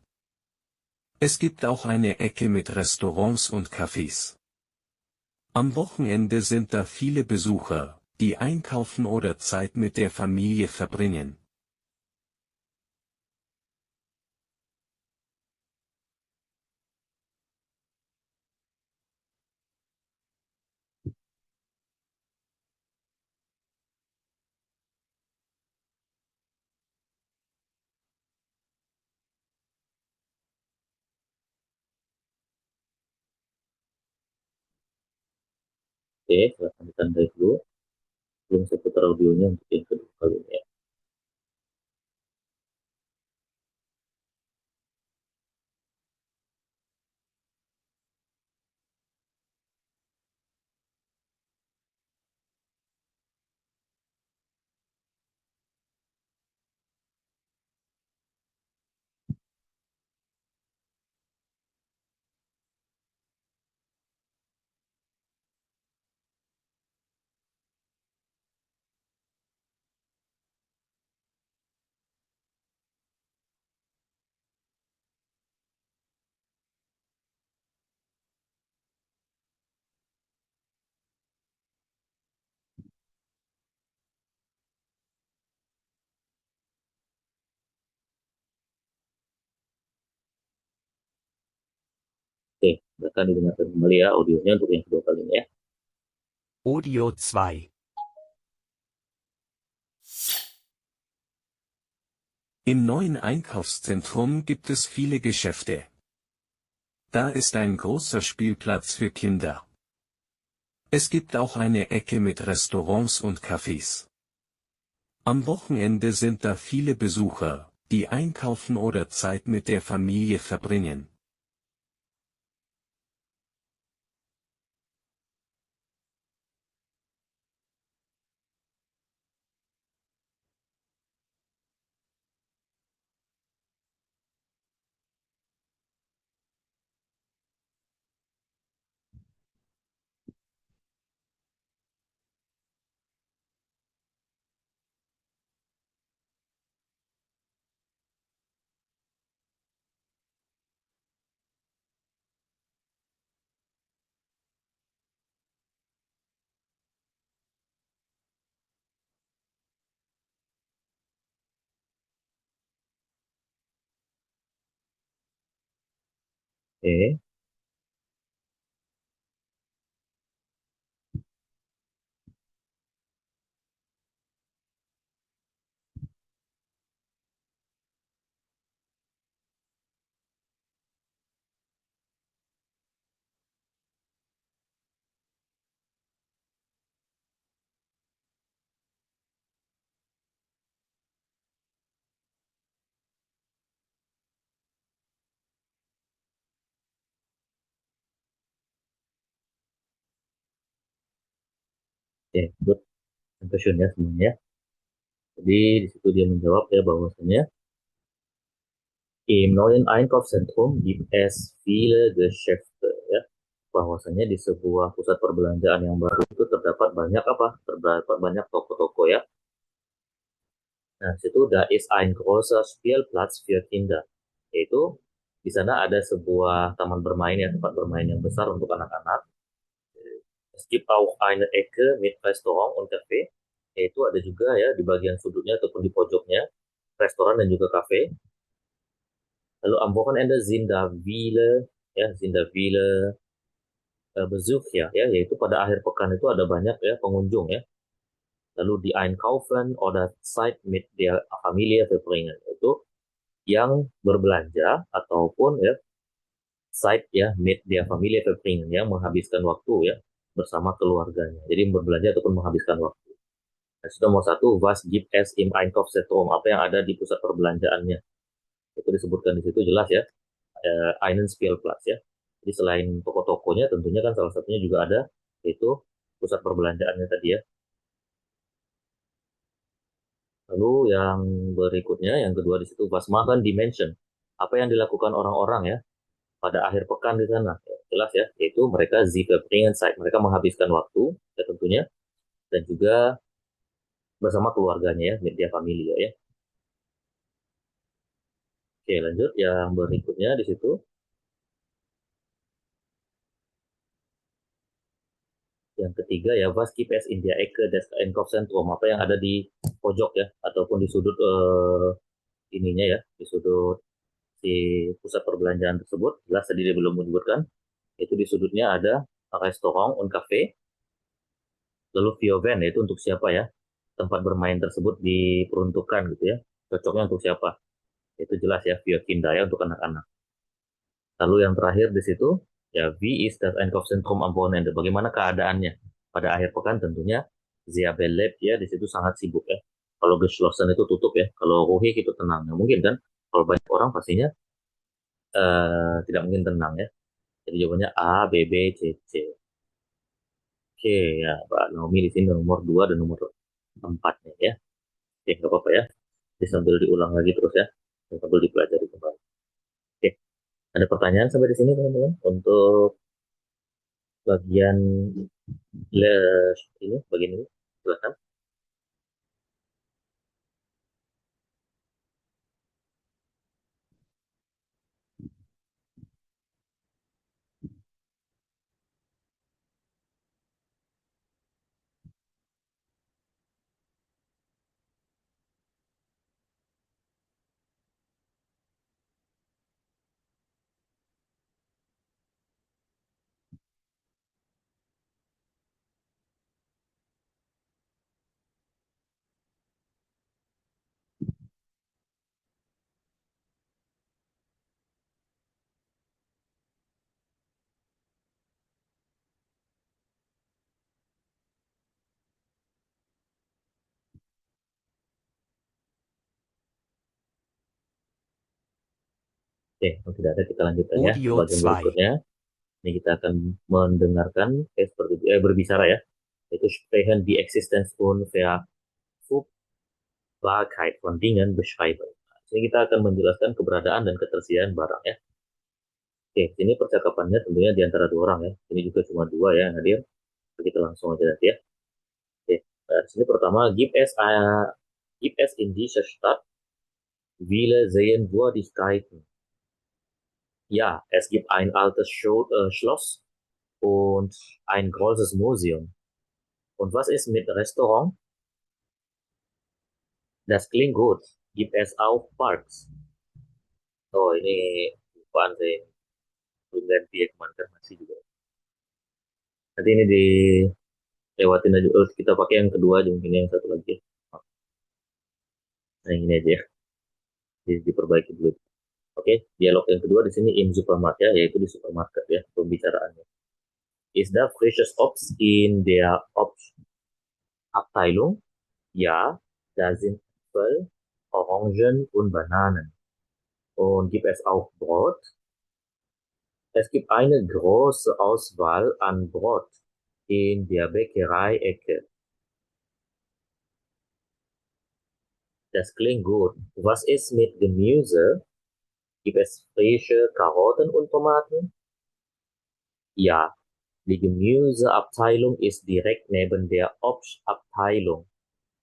Es gibt auch eine Ecke mit Restaurants und Cafés. Am Wochenende sind da viele Besucher, die einkaufen oder Zeit mit der Familie verbringen. Oke, silakan ditandai dulu. Belum saya putar audionya untuk yang kedua kalinya ya. Oke, silakan didengarkan kembali ya audionya untuk yang kedua kalinya ya. Audio 2. Im neuen Einkaufszentrum gibt es viele Geschäfte. Da ist ein großer Spielplatz für Kinder. Es gibt auch eine Ecke mit Restaurants und Cafés. Am Wochenende sind da viele Besucher, die einkaufen oder Zeit mit der Familie verbringen. Oke. Oke, good. Question ya semuanya. Jadi di situ dia menjawab ya bahwasanya im neuen Einkaufszentrum gibt es viele Geschäfte ya. Bahwasanya di sebuah pusat perbelanjaan yang baru itu terdapat banyak apa? Terdapat banyak toko-toko ya. Nah, di situ da ist ein großer Spielplatz für Kinder. Yaitu di sana ada sebuah taman bermain ya, tempat bermain yang besar untuk anak-anak. Es gibt auch eine Ecke mit Restaurant und Café. Yaitu ada juga ya di bagian sudutnya ataupun di pojoknya restoran dan juga kafe. Lalu am Wochenende sind da viele Besuch ya, yaitu pada akhir pekan itu ada banyak ya pengunjung ya. Lalu die einkaufen oder Zeit mit der Familie verbringen, itu yang berbelanja ataupun ya Zeit ya mit der Familie verbringen, yang menghabiskan waktu ya bersama keluarganya. Jadi berbelanja ataupun menghabiskan waktu. Nah, sudah mau satu, was gibt es im Einkaufszentrum, apa yang ada di pusat perbelanjaannya. Itu disebutkan di situ jelas ya, einen Spielplatz ya. Jadi selain toko-tokonya tentunya kan salah satunya juga ada yaitu pusat perbelanjaannya tadi ya. Lalu yang berikutnya, yang kedua di situ was machen dimension. Apa yang dilakukan orang-orang ya pada akhir pekan di sana. Ya, jelas ya, yaitu mereka sie verbringen Zeit, mereka menghabiskan waktu ya tentunya dan juga bersama keluarganya ya, media familia ya. Oke, lanjut yang berikutnya di situ. Yang ketiga ya, was gibt es in der Ecke des Einkaufszentrum, apa yang ada di pojok ya ataupun di sudut ininya ya, di sudut si pusat perbelanjaan tersebut. Jelas tadi dia belum menyebutkan, itu di sudutnya ada restoran und cafe. Lalu Vioven itu untuk siapa ya? Tempat bermain tersebut diperuntukkan gitu ya. Cocoknya untuk siapa? Itu jelas ya, Vio Kinda ya untuk anak-anak. Lalu yang terakhir di situ ya, wie ist das Einkaufszentrum am Wochenende? Bagaimana keadaannya pada akhir pekan? Tentunya sehr belebt ya, di situ sangat sibuk ya. Kalau geschlossen itu tutup ya, kalau ruhig itu tenang. Nah, mungkin kan kalau banyak orang pastinya tidak mungkin tenang ya. Jadi jawabannya A, B, B, C, C. Oke ya, Mbak Naomi di sini nomor 2 dan nomor 4 nih ya. Oke, nggak apa-apa ya. Jadi sambil diulang lagi terus ya. Dan sambil dipelajari kembali. Oke, ada pertanyaan sampai di sini teman-teman? Untuk bagian ini, bagian ini, silakan. Oke, kalau tidak ada kita lanjutkan ya ke Audio bagian 2. berikutnya. Ini kita akan mendengarkan seperti berbicara ya. Yaitu sprechen die Existenz und Verfügbarkeit von Dingen beschreiben. Sini kita akan menjelaskan keberadaan dan ketersediaan barang ya. Oke, sini percakapannya tentunya di antara dua orang ya. Ini juga cuma dua ya yang hadir. Kita langsung aja nanti ya. Oke, di sini pertama, gibt es in dieser Stadt viele Sehenswürdigkeiten. Ja, es gibt ein altes Schloss und ein großes Museum. Und was ist mit Restaurant? Das klingt gut. Gibt es auch Parks? Oh, ini apaan sih? belum ganti ya, kemarin kan masih juga. Nanti ini dilewatin aja. Kita pakai yang kedua aja, mungkin yang satu lagi. Nah, ini aja ya. Diperbaiki dulu. Oke, dialog yang kedua di sini in supermarket ya, yaitu di supermarket ya pembicaraannya. Is the freshest Obst in der Obstabteilung? Ja, da sind Äpfel, Orangen und Bananen. Und gibt es auch Brot? Es gibt eine große Auswahl an Brot in der Bäckerei-Ecke. Das klingt gut. Was ist mit Gemüse? Gibt es frische Karotten und Tomaten? Ja, die Gemüseabteilung ist direkt neben der Obstabteilung.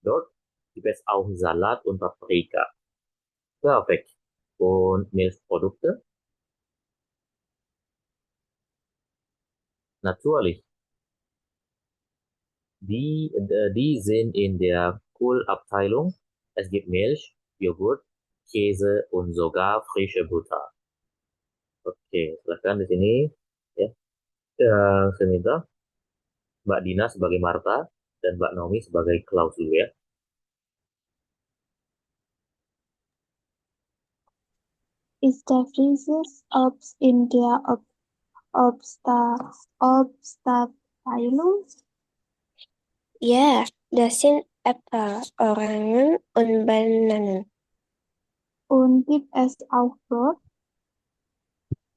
Dort gibt es auch Salat und Paprika. Perfekt. Und Milchprodukte? Natürlich. Die sind in der Kohlabteilung. Es gibt Milch, Joghurt, Käse und sogar frische Butter. Oke, silakan di sini ya. Saya minta Mbak Dina sebagai Marta dan Mbak Naomi sebagai Klaus dulu ya. Is the freezers Obst in der Obstabteilung? Ja, das sind Äpfel, Orangen und Bananen. Und gibt es auch Brot?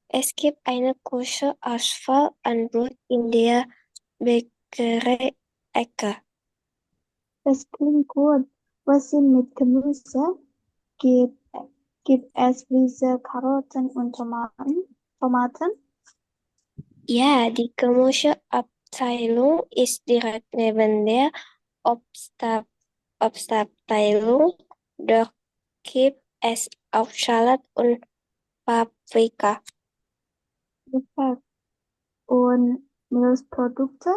Es gibt eine große Auswahl an Brot in der Bäckerei-Ecke. Das klingt gut. Was sind mit Gemüse? Gibt es frische Karotten und Tomaten? Ja, die Gemüseabteilung ist direkt neben der Obstabteilung. Dort gibt es auch Salat und Paprika. Perfekt. Und Milchprodukte?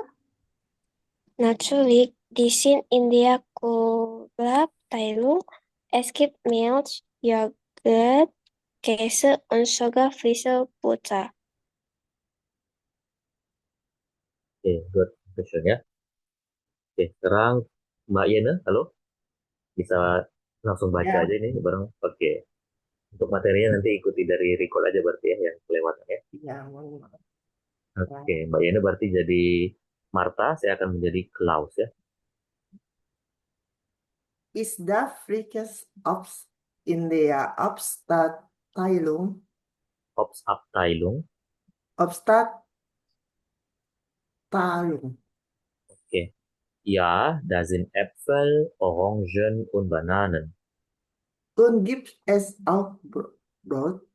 Natürlich, die sind in der Kohlabteilung. Es gibt Milch, Joghurt, Käse und sogar frische Butter. Oke, good question ya. Oke, sekarang Mbak Yena, halo? Bisa langsung baca Ya. aja ini bareng. Oke. Untuk materinya nanti ikuti dari recall aja berarti ya, yang kelewatan ya. Ya, Oke, Mbak Yena berarti jadi Marta, saya akan menjadi Klaus ya. Is the freakest Obst in der Obstabteilung? Obstabteilung. Obstabteilung. Oke. Ja, da sind Äpfel, Orangen und Bananen. Und gibt es auch Brot?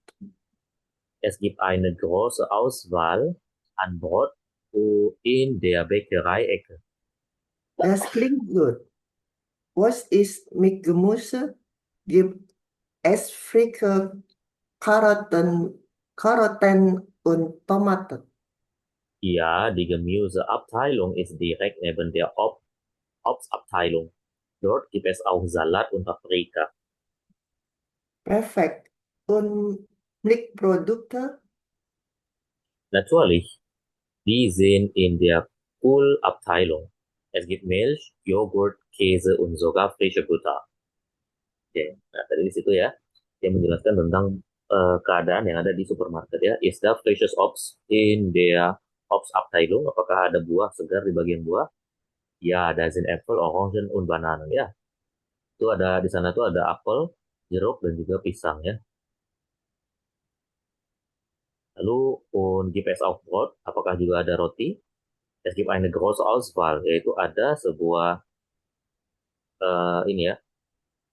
Es gibt eine große Auswahl an Brot in der Bäckerei-Ecke. Das klingt gut. Was ist mit Gemüse? Gibt es frische Karotten und Tomaten? Ja, die Gemüseabteilung ist direkt neben der Obstabteilung. Dort gibt es auch Salat und Paprika. Perfekt. Und Milchprodukte? Natürlich, die sind in der Kohlabteilung. Es gibt Milch, Joghurt, Käse und sogar frische Butter. Oke, nah tadi di situ ya, dia menjelaskan tentang keadaan yang ada di supermarket ya. Is the freshest Obst in der Obstabteilung? Apakah ada buah segar di bagian buah? Ya, da sind Äpfel, Orangen und Bananen ya. Itu ada di sana tuh ada apel, jeruk dan juga pisang ya. Lalu und gibt es auch Brot? Apakah juga ada roti? Es gibt eine große Auswahl, yaitu ada sebuah ini ya,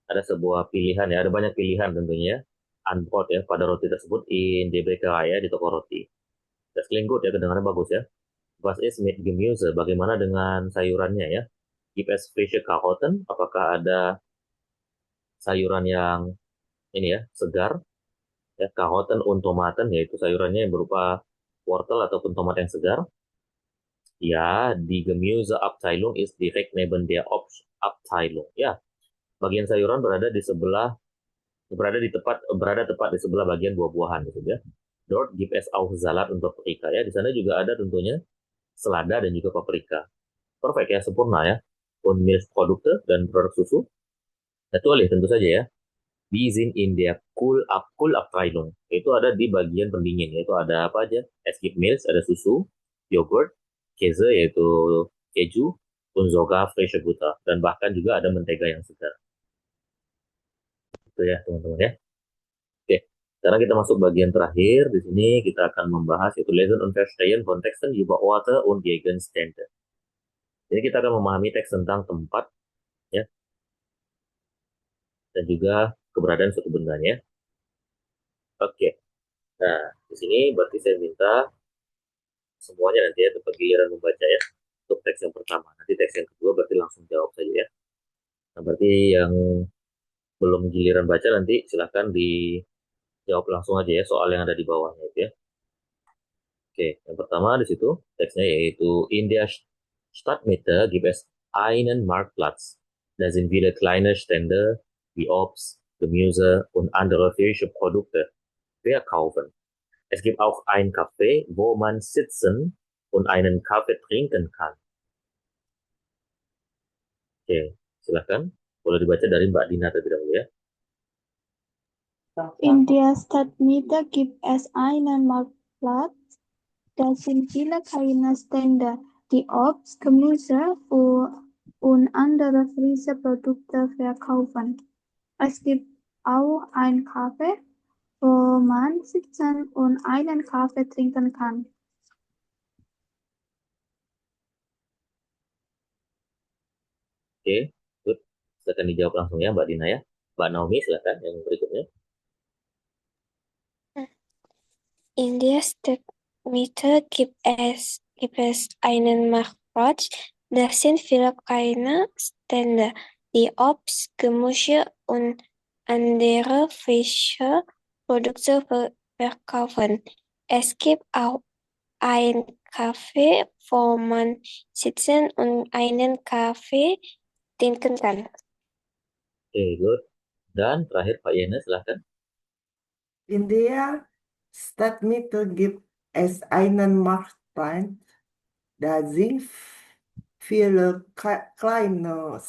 ada sebuah pilihan ya, ada banyak pilihan tentunya an Brot ya pada roti tersebut in die Bäckerei ya, di toko roti. Das klingt gut ya, kedengarannya bagus ya. Was ist mit Gemüse? Bagaimana dengan sayurannya ya? Gibt es frische Karotten? Apakah ada sayuran yang ini ya, segar? Ya, Karotten und Tomaten, yaitu sayurannya yang berupa wortel ataupun tomat yang segar. Ya, die Gemüseabteilung ist direkt neben der Obstabteilung. Ya, bagian sayuran berada tepat di sebelah bagian buah-buahan gitu ya. Dort gibt es auch Salat und Paprika ya. Di sana juga ada tentunya selada dan juga paprika. Perfect ya, sempurna ya. Und Milchprodukte dan produk susu. Natürlich tentu saja ya. Die sind in der Kühlabteilung. Itu ada di bagian pendingin, yaitu ada apa aja? Es gibt Milch, ada susu, yogurt, Käse, yaitu keju, und sogar frische Butter. Dan bahkan juga ada mentega yang segar. Itu ya teman-teman ya. Oke, sekarang kita masuk bagian terakhir. Di sini kita akan membahas yaitu Lesen und Verstehen von Texten über Orte und Gegenstände. Jadi kita akan memahami teks tentang tempat ya dan juga keberadaan suatu bendanya. Oke. Nah, di sini berarti saya minta semuanya nanti ya tempat giliran membaca ya untuk teks yang pertama. Nanti teks yang kedua berarti langsung jawab saja ya. Nah, berarti yang belum giliran baca nanti silahkan dijawab langsung aja ya soal yang ada di bawahnya itu ya. Oke, yang pertama di situ teksnya yaitu in der Stadtmitte gibt es einen Marktplatz. Da sind viele kleine Stände wie Obst, Gemüse und andere frische Produkte verkaufen. Es gibt auch ein Café, wo man sitzen und einen Kaffee trinken kann. Oke, silakan. Boleh dibaca dari Mbak Dina terlebih dahulu ya. In der Stadtmitte gibt es einen Marktplatz. Da sind viele kleine Stände, die Obst, Gemüse und andere frische Produkte verkaufen. Es gibt auch ein Café, wo man sitzen und einen Kaffee trinken kann. Oke, good. Silakan dijawab langsung ya Mbak Dina ya. Mbak Naomi silakan yang berikutnya. In der Stadtmitte gibt es einen Marktplatz. Da sind viele kleine Stände, die Obst, Gemüse und andere frische Produkte verkaufen. Es gibt auch ein Café, wo man sitzen und einen Kaffee trinken kann. Oke, good. Dan terakhir Pak Yena silakan. In der Stadtmitte gibt es einen Marktplatz. Da sind viele kleine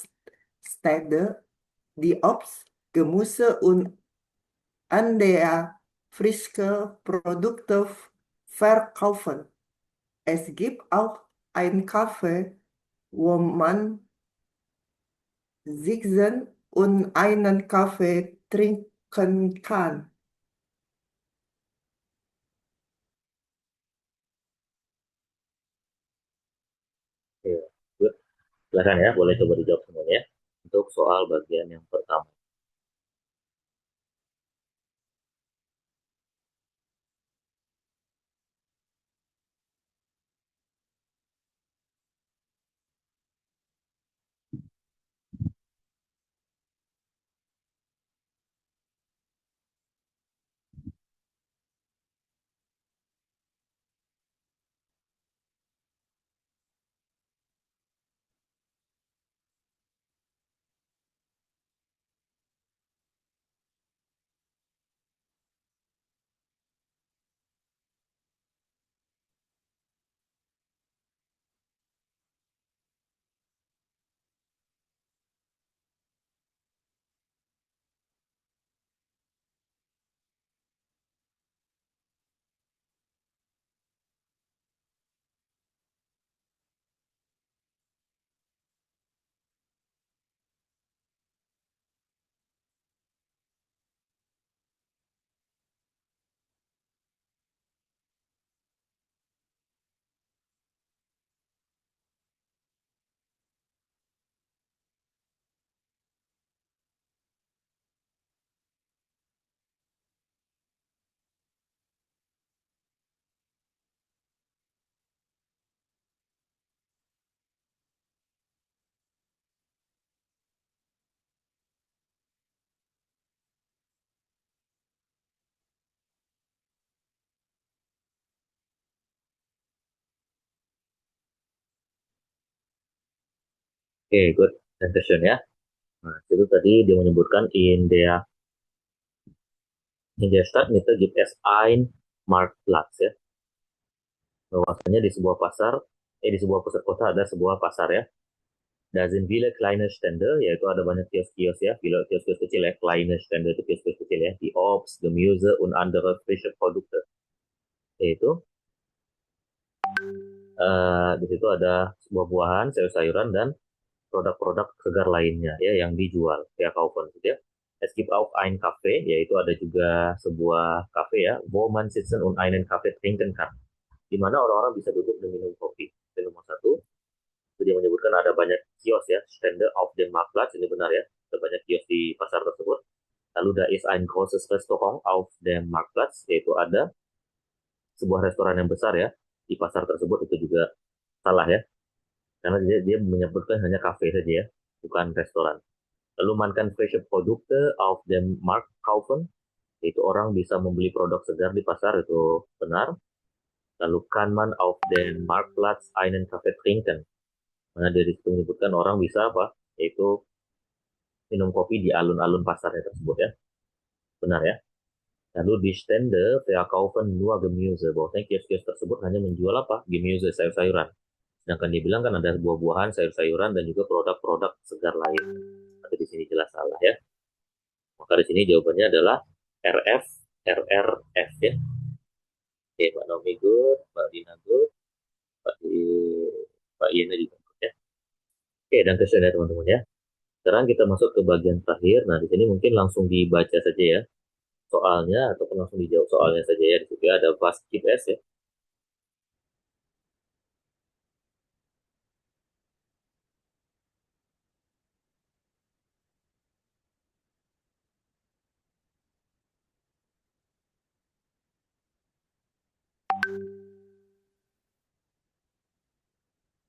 Städte, die Obst, Gemüse und andere frische Produkte verkaufen. Es gibt auch ein Café, wo man sitzen und einen Kaffee trinken kann. Oke, good. Silakan ya, boleh coba dijawab semuanya ya. Untuk soal bagian yang pertama. Oke, good. Dan question ya. Nah, itu tadi dia menyebutkan in der Stadtmitte gibt es ein Marktplatz ya. Bahwasanya di sebuah pasar, di sebuah pusat kota ada sebuah pasar ya. Da sind viele kleine Stände, yaitu ada banyak kios-kios ya, kios-kios kecil ya, kleine Stände itu kios-kios kecil ya, die Obst, Gemüse und andere frische Produkte. Yaitu di situ ada buah-buahan, sayur-sayuran dan produk-produk segar lainnya ya yang dijual ya kaufen gitu ya. Es gibt auch ein Café, yaitu ada juga sebuah kafe ya, wo man sitzen und einen Kaffee trinken kann, di mana orang-orang bisa duduk dan minum kopi. Dan nomor satu, itu dia menyebutkan ada banyak kios ya, Stände auf dem Marktplatz, ini benar ya, ada banyak kios di pasar tersebut. Lalu da ist ein großes Restaurant auf dem Marktplatz, yaitu ada sebuah restoran yang besar ya di pasar tersebut. Itu juga salah ya, karena dia menyebutkan hanya kafe saja ya, bukan restoran. Lalu man kann frische Produkte auf dem Markt kaufen, yaitu orang bisa membeli produk segar di pasar, itu benar. Lalu kann man auf dem Marktplatz einen Kaffee trinken, mana dari situ menyebutkan orang bisa apa, yaitu minum kopi di alun-alun pasarnya tersebut ya, benar ya. Lalu di Stände verkaufen nur Gemüse, bahwasanya kios-kios tersebut hanya menjual apa, Gemüse, sayur-sayuran. Sedangkan dia bilang kan ada buah-buahan, sayur-sayuran dan juga produk-produk segar lain. Tapi di sini jelas salah ya. Maka di sini jawabannya adalah RF, RRF ya. Oke, Mbak Naomi good, Mbak Dina good, Mbak Yena juga good ya. Oke, dan kesudahan ya teman-teman ya. Sekarang kita masuk ke bagian terakhir. Nah, di sini mungkin langsung dibaca saja ya soalnya, ataupun langsung dijawab soalnya saja ya. Di situ ada fast keep S ya.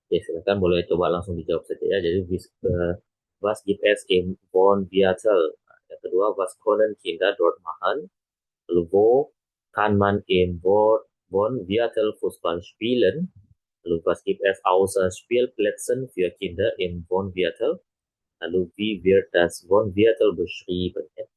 Ya, silakan boleh coba langsung dijawab saja ya. Jadi, was gibt es im Wohnviertel? Nah, yang kedua, was können Kinder dort machen? Lalu, wo kann man im Wohnviertel Fußball spielen? Lalu, was gibt es außer Spielplätzen für Kinder im Wohnviertel? Lalu, wie wird das Wohnviertel beschrieben? Ya.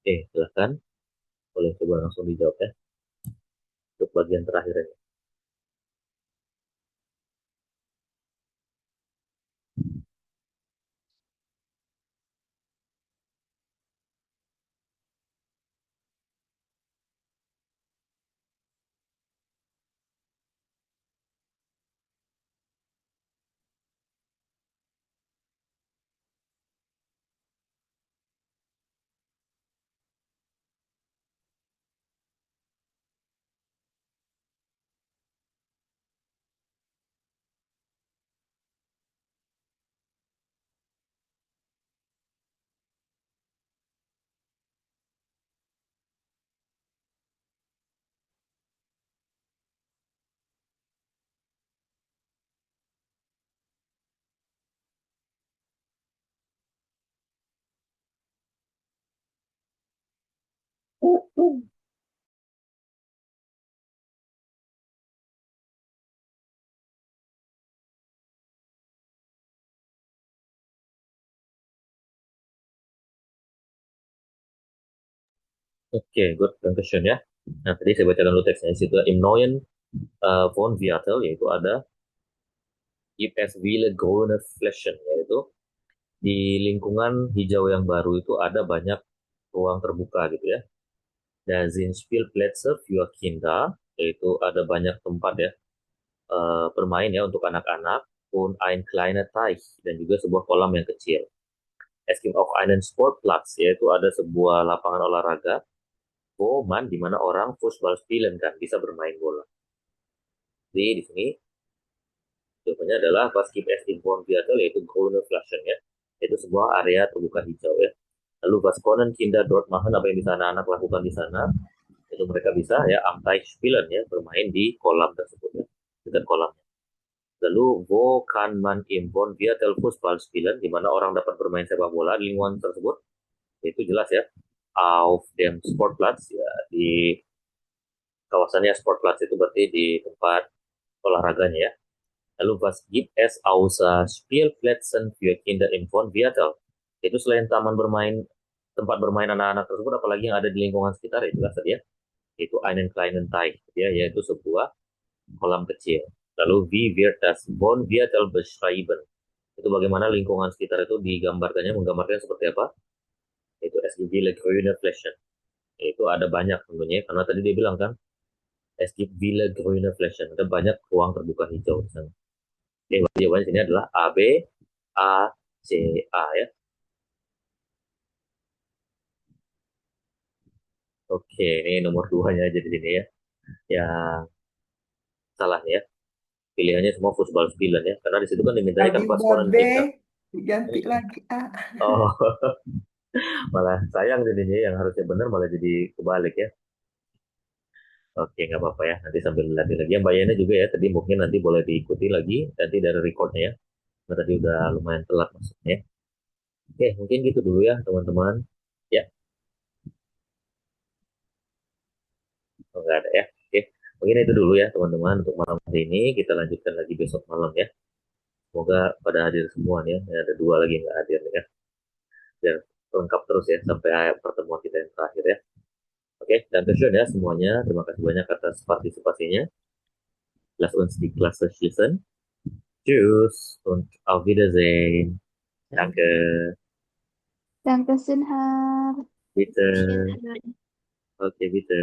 Oke, silakan. Boleh coba langsung dijawab ya. Untuk bagian terakhir ini. Oke, good. Dankeschön ya. Nah, tadi saya bacakan dulu teksnya. Di situ im neuen Wohnviertel, yaitu ada gibt es viele grüne Flächen, yaitu di lingkungan hijau yang baru itu ada banyak ruang terbuka gitu ya. Da sind Spielplätze für Kinder, yaitu ada banyak tempat ya bermain ya untuk anak-anak, und ein kleiner Teich, dan juga sebuah kolam yang kecil. Es gibt auch einen Sportplatz, yaitu ada sebuah lapangan olahraga, wo man, di mana orang Fußball spielen kan, bisa bermain bola. Jadi di sini jawabannya adalah was gibt es in Wohnviertel, yaitu grüne Flächen ya, yaitu sebuah area terbuka hijau ya. Lalu was können Kinder dort machen, apa yang bisa anak-anak lakukan di sana? Itu mereka bisa ya am Teich spielen ya, bermain di kolam tersebut ya, dekat kolamnya. Lalu wo kann man im Wohnviertel Fußball spielen, di mana orang dapat bermain sepak bola di lingkungan tersebut? Itu jelas ya, auf dem Sportplatz ya, di kawasannya Sportplatz itu berarti di tempat olahraganya ya. Lalu was gibt es außer Spielplätzen für Kinder im Wohnviertel? Itu selain taman bermain, tempat bermain anak-anak tersebut, apalagi yang ada di lingkungan sekitar ya, jelas tadi ya. Itu einen kleinen Teich ya, yaitu sebuah kolam kecil. Lalu wie wird das Wohnviertel beschreiben? Itu bagaimana lingkungan sekitar itu digambarkannya, menggambarkan seperti apa? Itu es gibt viele grüne Flächen. Itu ada banyak tentunya, karena tadi dia bilang kan, es gibt viele grüne Flächen, ada banyak ruang terbuka hijau di sana. Oke, jawabannya sini adalah A, B, A, C, A ya. Oke, ini nomor 2-nya aja di sini ya. Yang salah ya. Pilihannya semua football spielen ya. Karena di situ kan dimintanya kan Tadi pas buat B, kita. diganti lagi A. Oh, malah sayang jadinya yang harusnya benar malah jadi kebalik ya. Oke, nggak apa-apa ya. Nanti sambil latih lagi. Yang bayarnya juga ya. Tadi mungkin nanti boleh diikuti lagi. Nanti dari recordnya ya. Karena tadi udah lumayan telat maksudnya. Oke, mungkin gitu dulu ya teman-teman. Ya, oh, nggak ada ya. Oke, mungkin itu dulu ya teman-teman untuk malam hari ini. Kita lanjutkan lagi besok malam ya. Semoga pada hadir semua nih ya. Ini ada 2 lagi yang nggak hadir nih ya. Biar lengkap terus ya sampai pertemuan kita yang terakhir ya. Oke, dan schön ya semuanya. Terima kasih banyak atas partisipasinya. Lass uns die Klasse schließen. Tschüss und auf Wiedersehen. Danke. Dankeschön, Herr. Bitte. Schön. Oke, bitte.